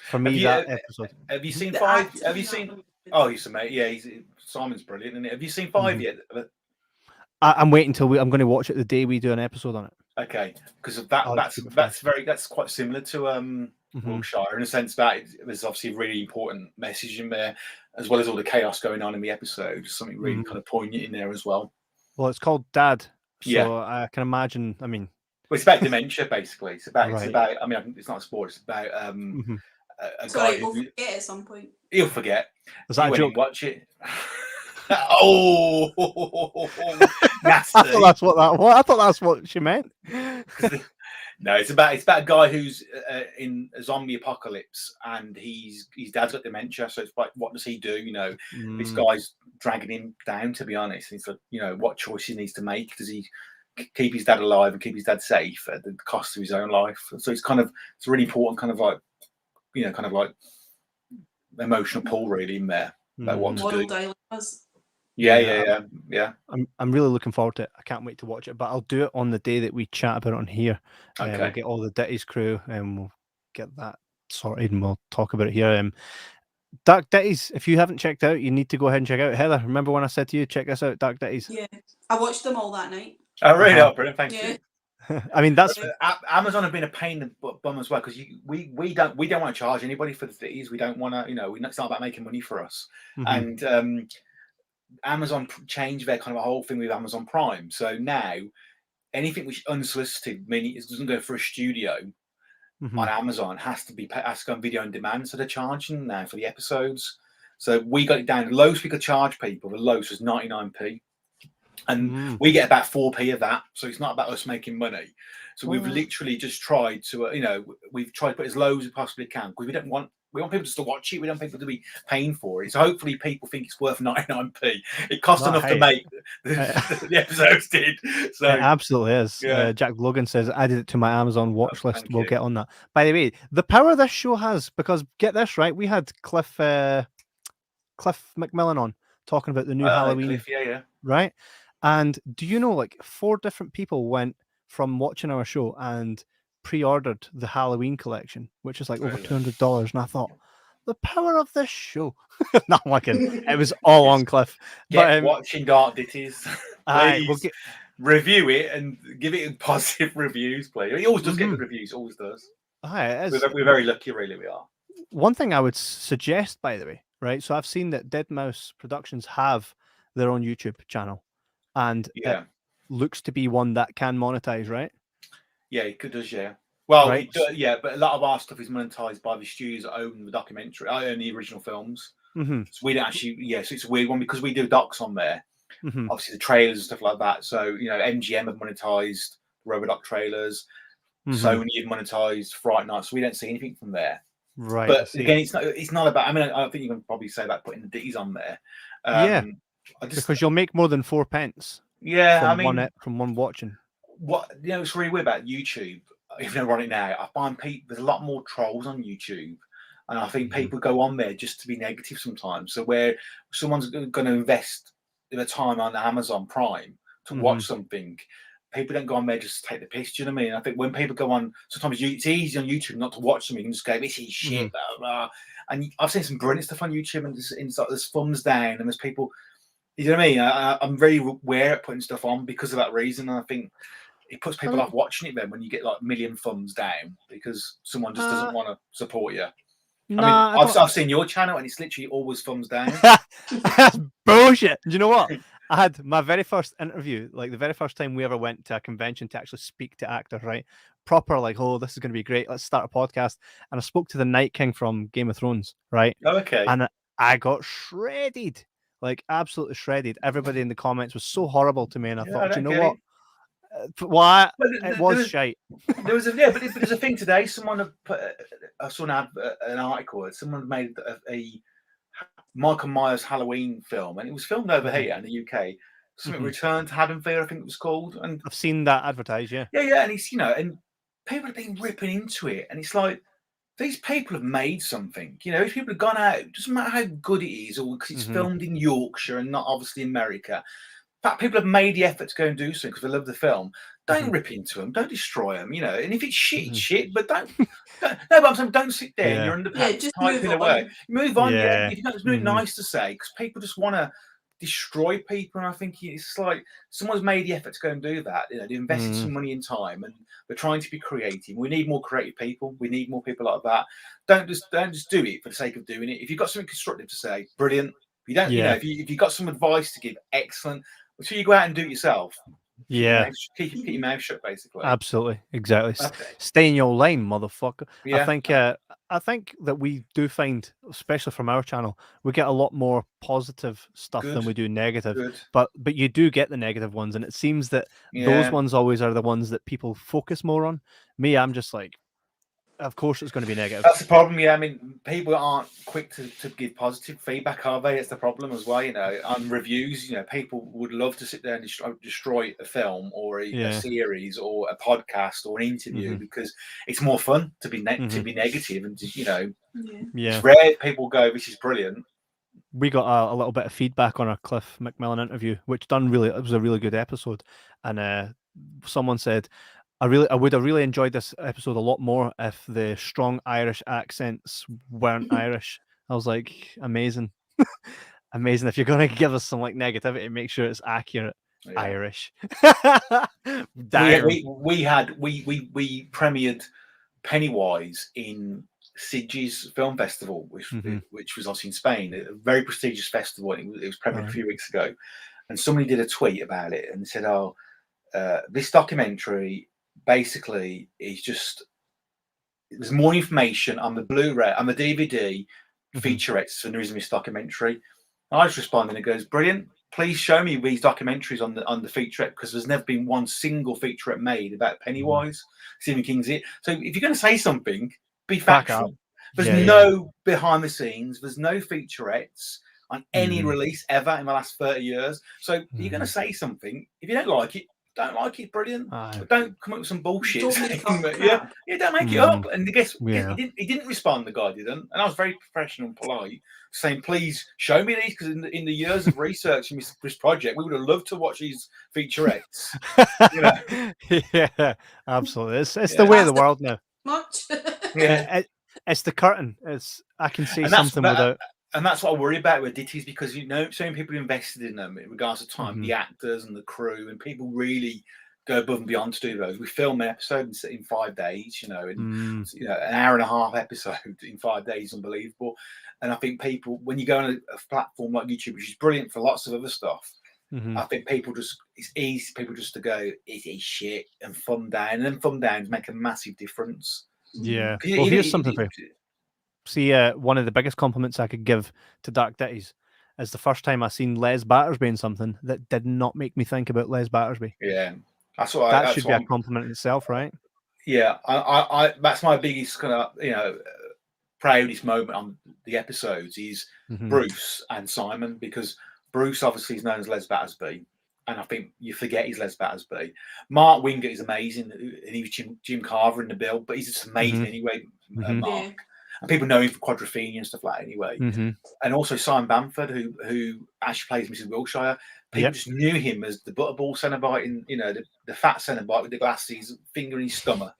For me, episode. Have you seen 5? Have you seen? Oh, he's amazing. Yeah, Simon's brilliant, isn't it? Have you seen 5 yet? I'm waiting until I'm going to watch it the day we do an episode on it. Okay, because that's quite similar to Wilshire in a sense that there's obviously a really important message in there, as well as all the chaos going on in the episode. Something really kind of poignant in there as well. Well, it's called Dad, so I can imagine. I mean, it's about dementia basically. It's about. I mean, it's not a sport. It's about a guy. We'll forget at some point. He'll forget. Was that a joke? Watch it. Oh, nasty. I thought that's what she meant. No, it's about a guy who's in a zombie apocalypse, and his dad's got dementia. So it's like, what does he do? You know, this guy's dragging him down. To be honest, and it's like, you know, what choice he needs to make. Does he keep his dad alive and keep his dad safe at the cost of his own life? So it's really important, kind of like emotional pull really in there about what to do. Dilemmas. Yeah. I'm really looking forward to it. I can't wait to watch it, but I'll do it on the day that we chat about it on here. Okay. We'll get all the Ditties crew and we'll get that sorted and we'll talk about it here. Dark Ditties, if you haven't checked out, you need to go ahead and check out. Heather, remember when I said to you, check this out, Dark Ditties? Yeah, I watched them all that night. Oh, really? Brilliant. Thank you. I mean, that's Amazon have been a pain in the bum as well, because we don't want to charge anybody for the Ditties. We don't want to, it's not about making money for us. And Amazon changed their kind of a whole thing with Amazon Prime. So now anything which unsolicited, meaning it doesn't go for a studio on Amazon, has to go on video on demand. So they're charging now for the episodes. So we got it down. The lowest we could charge people, the lowest was 99p. And we get about 4p of that. So it's not about us making money. So we've literally just tried to, we've tried to put as low as we possibly can, because we want people just to watch it. We don't want people to be paying for it. So hopefully people think it's worth 99p. It cost enough to make the episodes did. So it absolutely is. Yeah. Jack Logan says, added it to my Amazon watch list. We'll get on that. By the way, the power this show has, because get this right, we had Cliff McMillan on talking about the new Halloween. Cliff, yeah. Right? And do you know, like 4 different people went from watching our show and pre-ordered the Halloween collection, which is like over $200, and I thought, the power of this show. No, I'm looking. It was all on Cliff. Get watching Dark Ditties. Please review it and give it positive reviews, please. He always does get good reviews. Always does. We're very lucky, really. We are. One thing I would suggest, by the way, right? So I've seen that Dead Mouse Productions have their own YouTube channel, and it looks to be one that can monetize, right? Yeah, it does. Yeah. Well, right. But a lot of our stuff is monetized by the studios that own the documentary. I own the original films, so we don't actually. So it's a weird one because we do docs on there. Obviously, the trailers and stuff like that. So MGM have monetized Robodoc trailers. Sony have monetized Fright Night, so we don't see anything from there. Right. But again, it's not about. I mean, I think you can probably say about putting the ditties on there. Because you'll make more than 4 pence. Yeah, from one watching. What it's really weird about YouTube. Even though we're on it now, I find there's a lot more trolls on YouTube, and I think people go on there just to be negative sometimes. So where someone's going to invest their time on Amazon Prime to watch something, people don't go on there just to take the piss. Do you know what I mean? I think when people go on, sometimes it's easy on YouTube not to watch something and just go, "This is shit." Blah, blah. And I've seen some brilliant stuff on YouTube, and there's thumbs down, and there's people. You know what I mean? I'm very aware of putting stuff on because of that reason. And I think it puts people off watching it then when you get like a million thumbs down because someone just doesn't want to support you. I've seen your channel and it's literally always thumbs down. That's bullshit. Do you know what? I had my very first interview, like the very first time we ever went to a convention to actually speak to actors, right? Proper, like, oh, this is going to be great. Let's start a podcast. And I spoke to the Night King from Game of Thrones, right? Oh, okay. And I got shredded, like absolutely shredded. Everybody in the comments was so horrible to me. And I thought, you know what? Why? It was shite. There was but there's a thing today. Someone put, I saw an article. Someone made a Michael Myers Halloween film, and it was filmed over here in the UK. Something Return to Haddonfield, I think it was called. And I've seen that advertised. Yeah, and it's and people have been ripping into it, and it's like these people have made something. These people have gone out. It doesn't matter how good it is, or because it's filmed in Yorkshire and not obviously America. In fact, people have made the effort to go and do something because they love the film. Don't rip into them. Don't destroy them. And if it's shit, it's shit. But don't. No, but I'm saying don't sit there and you're underpants just typing away. Move on. If you've got something nice to say, because people just want to destroy people. And I think it's like someone's made the effort to go and do that. They invested some money and time, and they're trying to be creative. We need more creative people. We need more people like that. Don't just do it for the sake of doing it. If you've got something constructive to say, brilliant. If you don't, if you've got some advice to give, excellent. Until you go out and do it yourself. Keep your mouth shut, basically. Absolutely, exactly. Stay in your lane, motherfucker. I think that we do find, especially from our channel, we get a lot more positive stuff than we do negative. But you do get the negative ones, and it seems that those ones always are the ones that people focus more on. Me, I'm just like, of course it's going to be negative. That's the problem. I mean, people aren't quick to give positive feedback, are they? It's the problem as well. On reviews, people would love to sit there and destroy a film or a series or a podcast or an interview because it's more fun to be negative and it's rare people go, "This is brilliant." We got a little bit of feedback on our Cliff McMillan interview, which it was a really good episode, and someone said, I would have really enjoyed this episode a lot more if the strong Irish accents weren't Irish. I was like, amazing. Amazing. If you're going to give us some negativity, make sure it's accurate Irish. we premiered Pennywise in Sitges Film Festival, which was obviously in Spain, a very prestigious festival. It was premiered a few weeks ago, and somebody did a tweet about it and said, this documentary basically is just there's more information on the Blu-ray, on the DVD featurettes than there is in this documentary. I just responded and it goes, "Brilliant. Please show me these documentaries on the featurette, because there's never been one single featurette made about Pennywise, Stephen King's It. So if you're going to say something, be factual. There's no behind the scenes. There's no featurettes on any release ever in the last 30 years. So you're going to say something. If you don't like it, Don't like it, brilliant. Aye. But don't come up with some bullshit. Don't saying, make up yeah, crap. don't make it up. Mm. And guess Yeah. he didn't respond. The guy didn't, and I was very professional and polite, saying, "Please show me these," because in the years of researching this project, we would have loved to watch these featurettes. You know, Yeah, absolutely. It's Yeah. the way of the world now. Much. yeah. It's the curtain. I can say And that's something without. And that's what I worry about with ditties, because so many people invested in them in regards to time, Mhm. the actors and the crew, and people really go above and beyond to do those. We film an episode in 5 days, and Mm. an hour and a half episode in 5 days, unbelievable. And I think people, when you go on a platform like YouTube, which is brilliant for lots of other stuff, Mhm. I think it's easy for people just to go, it is shit, and thumb down, and then thumb downs make a massive difference. Yeah. Well, here's something for you. See, one of the biggest compliments I could give to Dark Ditties is the first time I seen Les Battersby in something that did not make me think about Les Battersby. Yeah, that That should be a compliment in itself, right? Yeah, I that's my biggest kind of proudest moment on the episodes is Bruce and Simon, because Bruce obviously is known as Les Battersby, and I think you forget he's Les Battersby. Mark Wingate is amazing, and he was Jim Carver in the bill, but he's just amazing anyway. Mark. Yeah. And people know him for Quadrophenia and stuff like that anyway. And also Simon Bamford, who actually plays Mrs. Wilshire. People just knew him as the butterball Cenobite, in the fat Cenobite with the glasses, finger in his stomach.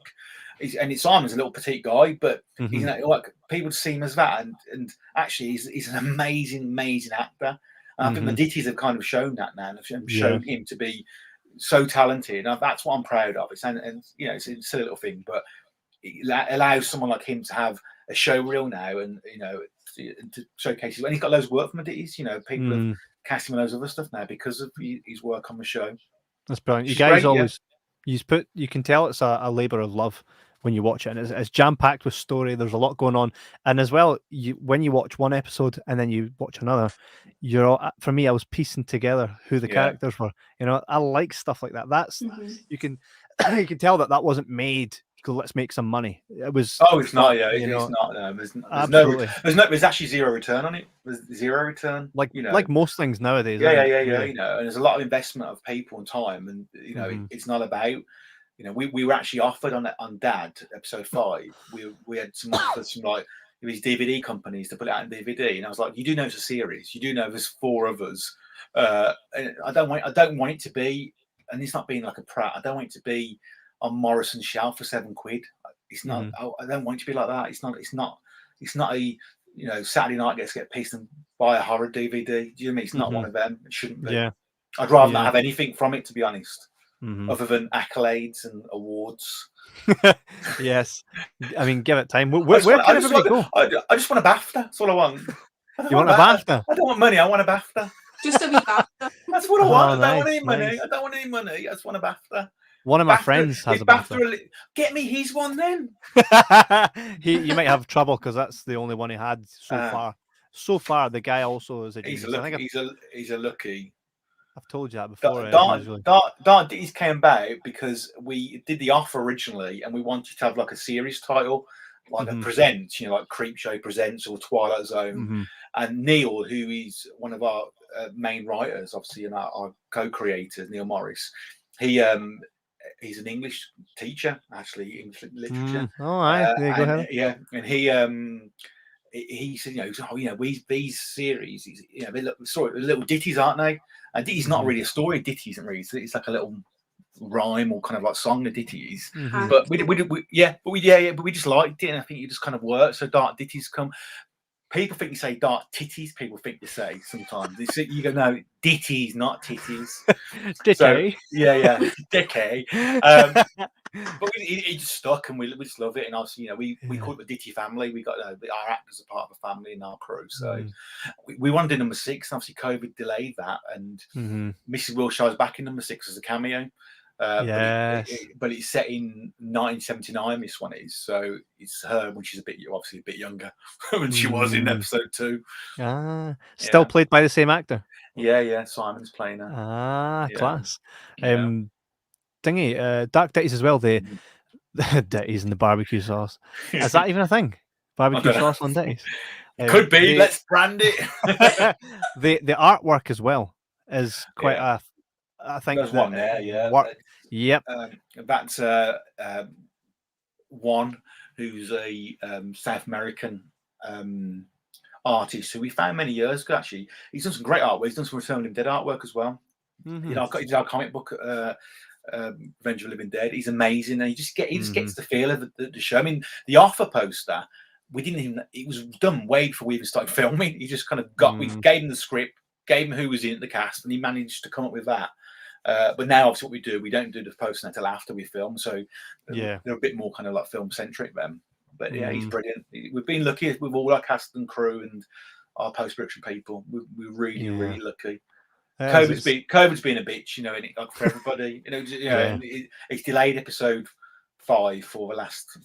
And Simon's a little petite guy, but like people see him as that, and actually he's an amazing actor. And I think the Ditties have kind of shown that now, and shown him to be so talented. And that's what I'm proud of. It's it's a silly little thing, but it allows someone like him to have a show reel now, and to showcase it. And he's got loads of work from the Ditties. People have cast him on loads of other stuff now because of his work on the show. That's brilliant. You guys always you can tell it's a labour of love when you watch it, and it's jam packed with story. There's a lot going on, and as well, when you watch one episode and then you watch another, for me, I was piecing together who the characters were. I like stuff like that. That's you can tell that wasn't made. Let's make some money. It was. Oh, it's not. Yeah, it's not. No, there's actually zero return on it. There's zero return. Like most things nowadays. Yeah. And there's a lot of investment of people and time, and it's not about. We were actually offered on Dad episode 5. We had some offers from like these DVD companies to put it out in DVD, and I was like, you do know it's a series. You do know there's 4 of us. And I don't want it to be, and it's not being like a prat. I don't want it to be on Morrison's shelf for £7. It's not. I don't want it to be like that. It's not a Saturday night get pissed and buy a horror DVD. Do you know what I mean? It's not one of them. It shouldn't be. Yeah. I'd rather not have anything from it, to be honest, other than accolades and awards. Yes, I mean, give it time. Where can everybody go? I just want a BAFTA. That's all I want. You want a BAFTA? I don't want money. I want a BAFTA. Just a wee BAFTA. That's what I want. Nice, I don't want any money. nice. I don't want any money. I just want a BAFTA. One of my friends has a BAFTA. Get me his one then. You might have trouble because that's the only one he had so far. So far, the guy also is a genius. He's a lucky. I've told you that before. Dark Ditties came about because we did the offer originally, and we wanted to have like a series title, like a present, like Creepshow Presents or Twilight Zone. And Neil, who is one of our main writers, obviously, and our co-creators, Neil Morris, he's an English teacher, actually, English literature. All right, there you go ahead. Yeah, and he said, these series, they look sort of little ditties, aren't they? And ditties not really a story. Ditty isn't really. It's like a little rhyme or kind of like song of ditties. But we just liked it, and I think it just kind of worked. So Dark Ditties come. People think you say dark titties. People think you say sometimes. You go, no, ditties, not titties. Dicky. So, yeah, dicky. But it just stuck, and we just love it. And obviously, we call it the Ditty family. We got our actors are part of the family in our crew. So we wanted number 6. And obviously, COVID delayed that, and Mrs. Wilshire's back in number 6 as a cameo. Yes, but it's set in 1979. This one is, so it's her when she's obviously a bit younger than she was in episode 2. Still played by the same actor. Yeah. Simon's playing her. Class. Dark Ditties as well. The Ditties and the barbecue sauce. Is that even a thing? Barbecue sauce on Ditties? Could be. Let's brand it. The artwork as well is quite I think there's one there. Yeah. Yep. That's one who's a South American artist who we found many years ago. Actually, he's done some great artwork. He's done some Return of the Dead artwork as well. You know, I've got his comic book, Revenge of the Living Dead. He's amazing, and he just gets the feel of the show. I mean, the offer poster, we didn't even. It was done way before we even started filming. He just kind of got. We gave him the script, gave him who was in the cast, and he managed to come up with that. But now, obviously, what we do, we don't do the poster until after we film, so they're a bit more kind of like film centric then. But yeah, he's brilliant. We've been lucky with all our cast and crew and our post production people. We're really lucky. COVID's been a bitch, you know, like for everybody. It's delayed episode 5 for the last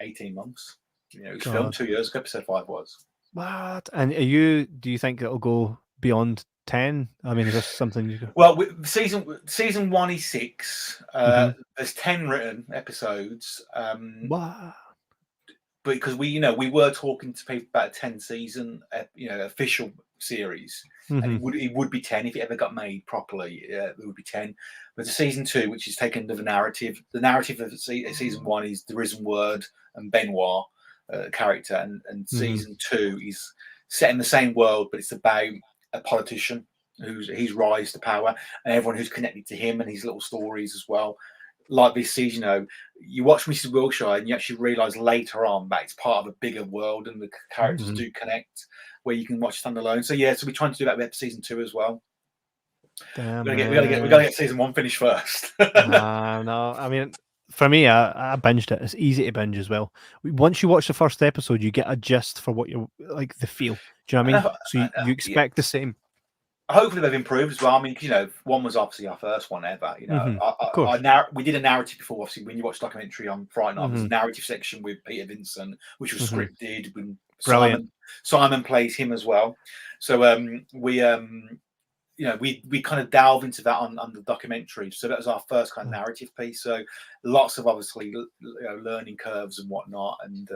18 months. You know, it was filmed 2 years ago. Episode 5 was. What? And do you think it'll go beyond 10? I mean, is this something you? Well, season 1 is 6. There's 10 written episodes. What? Because we were talking to people about a 10 season, official series, and it would be 10 if it ever got made properly. It would be 10. But the season 2, which is taken to the narrative of season 1 is the Risen Word and Benoit character, and season 2 is set in the same world, but it's about a politician who's rise to power, and everyone who's connected to him and his little stories as well. Like this season, you watch Mrs. Wilshire and you actually realise later on that it's part of a bigger world and the characters do connect, where you can watch standalone. So yeah, so we're trying to do that with season 2 as well. Damn, we gotta get season 1 finished first. No, I mean, for me, I binged it. It's easy to binge as well. Once you watch the first episode, you get a gist for what you're like, the feel. Do you know what I mean? So you expect the same. Hopefully they've improved as well. I mean, 1 was obviously our first one ever. We did a narrative before. Obviously, when you watch the documentary on Fright Night, there's a narrative section with Peter Vincent, which was scripted. Simon plays him as well. So we kind of delve into that on the documentary. So that was our first kind of narrative piece. So lots of obviously learning curves and whatnot. And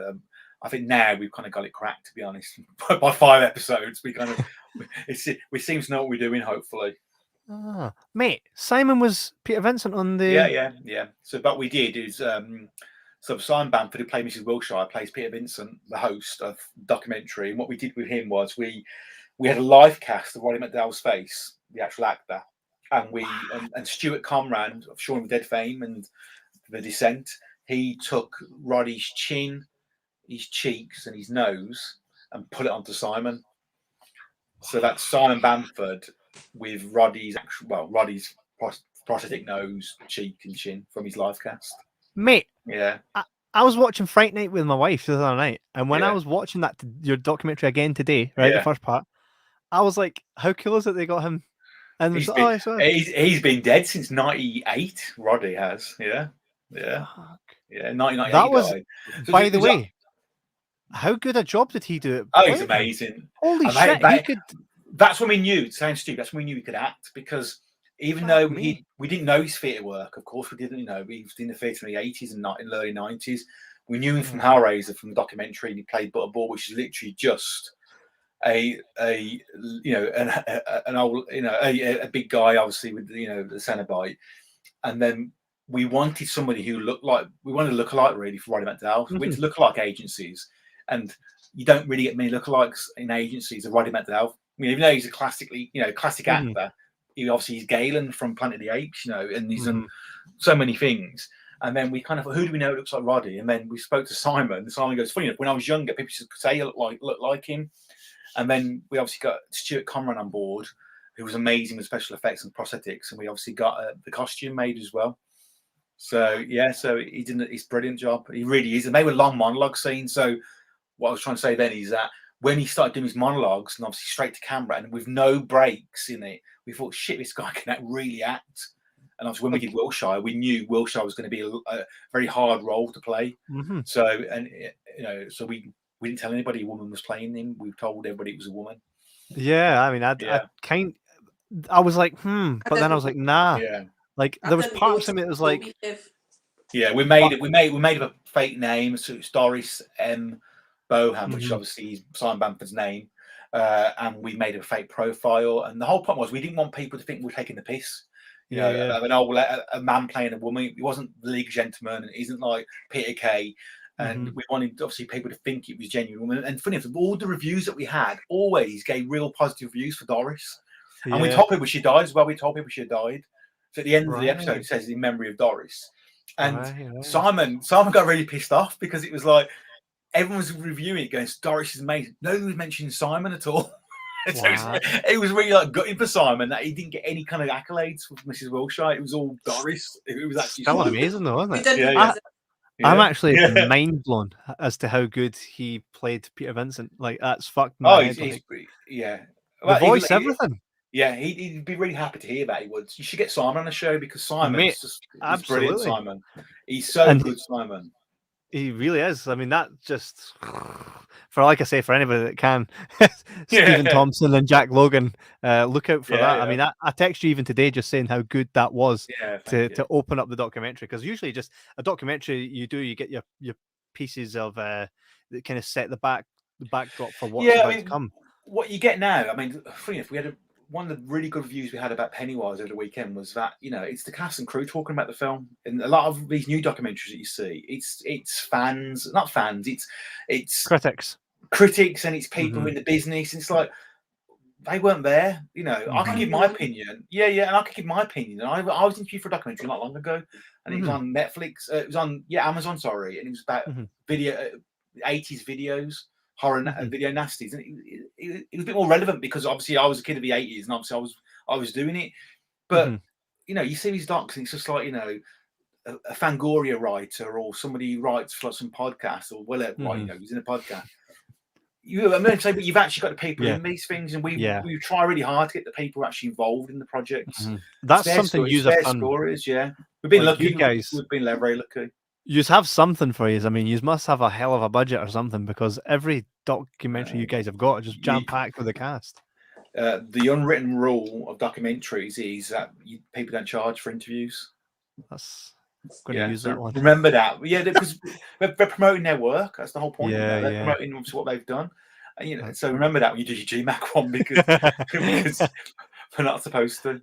I think now we've kind of got it cracked, to be honest. By 5 episodes, we seem to know what we're doing, hopefully. Mate, Simon was Peter Vincent on the... Yeah. So what we did is, so Simon Bamford, who played Mrs. Wilshire, plays Peter Vincent, the host of the documentary. And what we did with him was we had a live cast of Roddy McDowell's face, the actual actor, and and Stuart Conran of Shaun of the Dead fame and The Descent. He took Roddy's chin, his cheeks, and his nose, and put it onto Simon. So that's Simon Bamford with Roddy's prosthetic nose, cheek, and chin from his live cast. Mate, yeah, I was watching Fright Night with my wife the other night, and when I was watching your documentary again today, right, the first part, I was like, "How cool is it they got him?" And he's been dead since '98. Roddy has, yeah. 1998. That was, so by the way, how good a job did he do? He's amazing. Holy shit! That's when we knew. It sounds stupid. That's when we knew he could act, because even though we didn't know his theatre work, of course we didn't know. He was in the theatre in the '80s and not in the early '90s. We knew him from Hellraiser, from the documentary, and he played Butterball, which is literally just a big guy, obviously, with the Cenobite. And then we wanted somebody who we wanted a lookalike really for Roddy McDowell. We went to lookalike agencies, and you don't really get many lookalikes in agencies of Roddy McDowell. I mean, even though he's a classic actor, he's Galen from Planet of the Apes, and he's done so many things. And then we kind of, who do we know looks like Roddy? And then we spoke to Simon, and Simon goes, funny enough, when I was younger, people could say you look like him. And then we obviously got Stuart Conran on board, who was amazing with special effects and prosthetics, and we obviously got the costume made as well. So he did his brilliant job. He really is, and they were long monologue scenes. So what I was trying to say then is that when he started doing his monologues, and obviously straight to camera and with no breaks in it, we thought, shit, this guy can really act. And obviously when we did Wilshire, we knew Wilshire was going to be a very hard role to play. So we didn't tell anybody a woman was playing him. We told everybody it was a woman. Yeah, I mean, I was like, but then I was like, nah. Yeah. Like there was parts of it that was like, yeah, we made up a fake name. So it's Doris M. Bohan, which is obviously Simon Bamford's name, and we made a fake profile. And the whole point was we didn't want people to think we were taking the piss. You know, an old a man playing a woman. He wasn't the League of Gentlemen, and he isn't like Peter Kay. And we wanted obviously people to think it was genuine. And funny enough, all the reviews that we had always gave real positive reviews for Doris. And we told people she died as well. We told people she had died. So at the end of the episode, it says in memory of Doris. And Simon got really pissed off because it was like everyone was reviewing it going, Doris is amazing. Nobody was mentioning Simon at all. So it was really like gutting for Simon that he didn't get any kind of accolades from Mrs. Wilshire. It was all Doris. It was actually still amazing though, wasn't it? Yeah. I'm actually mind blown as to how good he played Peter Vincent. Like that's fucked my head. The voice, everything. Yeah, he'd be really happy to hear that. He would. You should get Simon on the show because Simon is just brilliant. Simon, he's so good. Simon. He really is. I mean, that just for like I say, for anybody that can, Stephen Thompson and Jack Logan, look out for that. I mean, I text you even today just saying how good that was to open up the documentary, because usually just a documentary you get your pieces of that kind of set the backdrop for what's about to come. What you get now, I mean, funny enough, we had one of the really good reviews we had about Pennywise over the weekend was that, you know, it's the cast and crew talking about the film. And a lot of these new documentaries that you see, it's fans, not fans, it's critics, and it's people in the business. And it's like, they weren't there, you know. I can give my opinion. And I could give my opinion. And I was interviewed for a documentary not long ago, and it was on Netflix. It was on Amazon, sorry, and it was about video 80s videos. Horror video nasties, and it was a bit more relevant because obviously I was a kid of the 80s and obviously I was doing it, but you know, you see these docs and it's just like, you know, a Fangoria writer or somebody who writes for some podcast or whatever, you know, who's in a podcast. I'm going to say, but you've actually got the people in these things, and we try really hard to get the people actually involved in the projects. That's something you have done. Stories, we've been lucky, you guys. We've been very lucky. You have something for you. I mean, you must have a hell of a budget or something, because every documentary you guys have got is just jam-packed with the cast. The unwritten rule of documentaries is that people don't charge for interviews. That's going to use that one. Remember that. Because they're promoting their work. That's the whole point. They're promoting what they've done. And, you know, so remember that when you do your GMAC one, because we're not supposed to.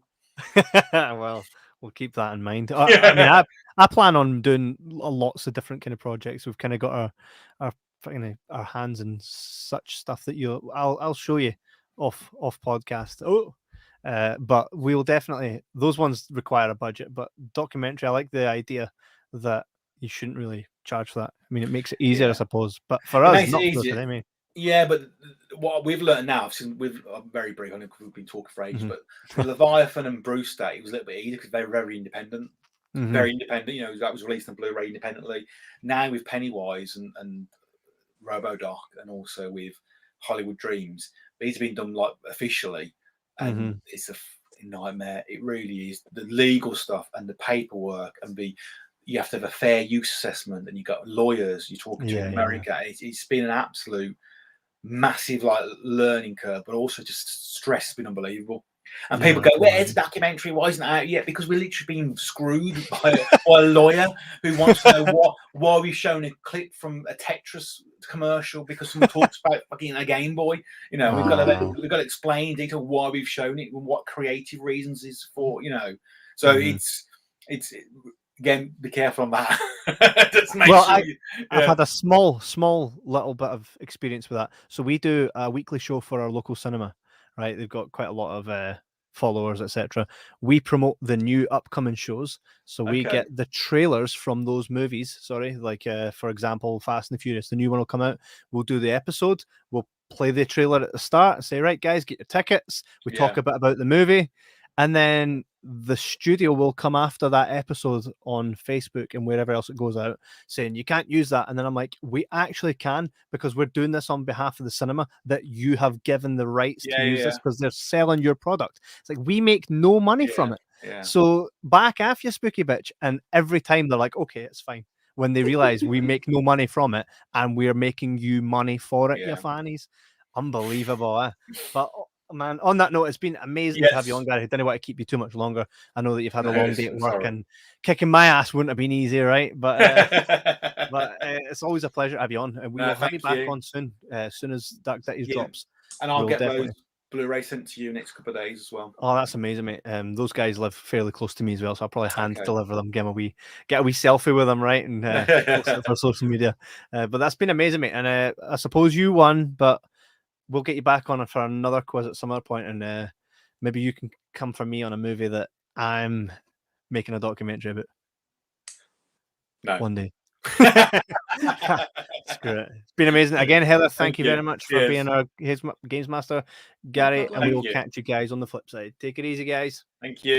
Well, we'll keep that in mind. I mean, I plan on doing lots of different kind of projects. We've kind of got our hands in such stuff that I'll show you off podcast. But we'll definitely, those ones require a budget. But documentary, I like the idea that you shouldn't really charge for that. I mean, it makes it easier, I suppose. But for us, not for them, eh? Yeah, but what we've learned now, since I'm very brief on it because we've been talking for ages, but with Leviathan and Brewster, it was a little bit easier because they were very independent. Very independent, you know, that was released on Blu-ray independently. Now with Pennywise and RoboDoc, and also with Hollywood Dreams, these have been done like officially, and it's a nightmare. It really is. The legal stuff and the paperwork, and you have to have a fair use assessment, and you've got lawyers you're talking to in America. It's been an absolute massive like learning curve, but also just stress has been unbelievable. And people go, where's the documentary? Why isn't it out yet? Because we're literally being screwed by a lawyer who wants to know why we've shown a clip from a Tetris commercial because someone talks about fucking a Game Boy. You know, we've got to explain in detail why we've shown it and what creative reasons is for, you know. So it's again, be careful on that. Just make sure I've had a small little bit of experience with that. So we do a weekly show for our local cinema. Right, they've got quite a lot of followers, etc. We promote the new upcoming shows, so we get the trailers from those movies. Like for example, Fast and the Furious, the new one will come out. We'll do the episode. We'll play the trailer at the start and say, right, guys, get your tickets. We talk a bit about the movie, and then the studio will come after that episode on Facebook and wherever else it goes out saying you can't use that. And then I'm like, we actually can, because we're doing this on behalf of the cinema that you have given the rights to use this, because they're selling your product. It's like, we make no money from it. So back off, you spooky bitch. And every time they're like, okay, it's fine. When they realize we make no money from it and we're making you money for it, you fannies. Unbelievable, eh? But man, on that note, it's been amazing to have you on, Gary. I didn't want to keep you too much longer. I know that you've had a long day at work, and kicking my ass wouldn't have been easy, right? But it's always a pleasure to have you on, and we will have you back on soon, as soon as Dark Cities drops. And I'll get those. Blu-ray sent to you next couple of days as well. Oh, that's amazing, mate. Those guys live fairly close to me as well, so I'll probably hand deliver them, get a wee selfie with them, right, and post it for social media. But that's been amazing, mate. And I suppose you won, but we'll get you back on for another quiz at some other point, and maybe you can come for me on a movie that I'm making a documentary about. No. One day. Screw it. It's been amazing. Again, Heather, thank you very much for being our Games Master. Gary, and we will catch you guys on the flip side. Take it easy, guys. Thank you.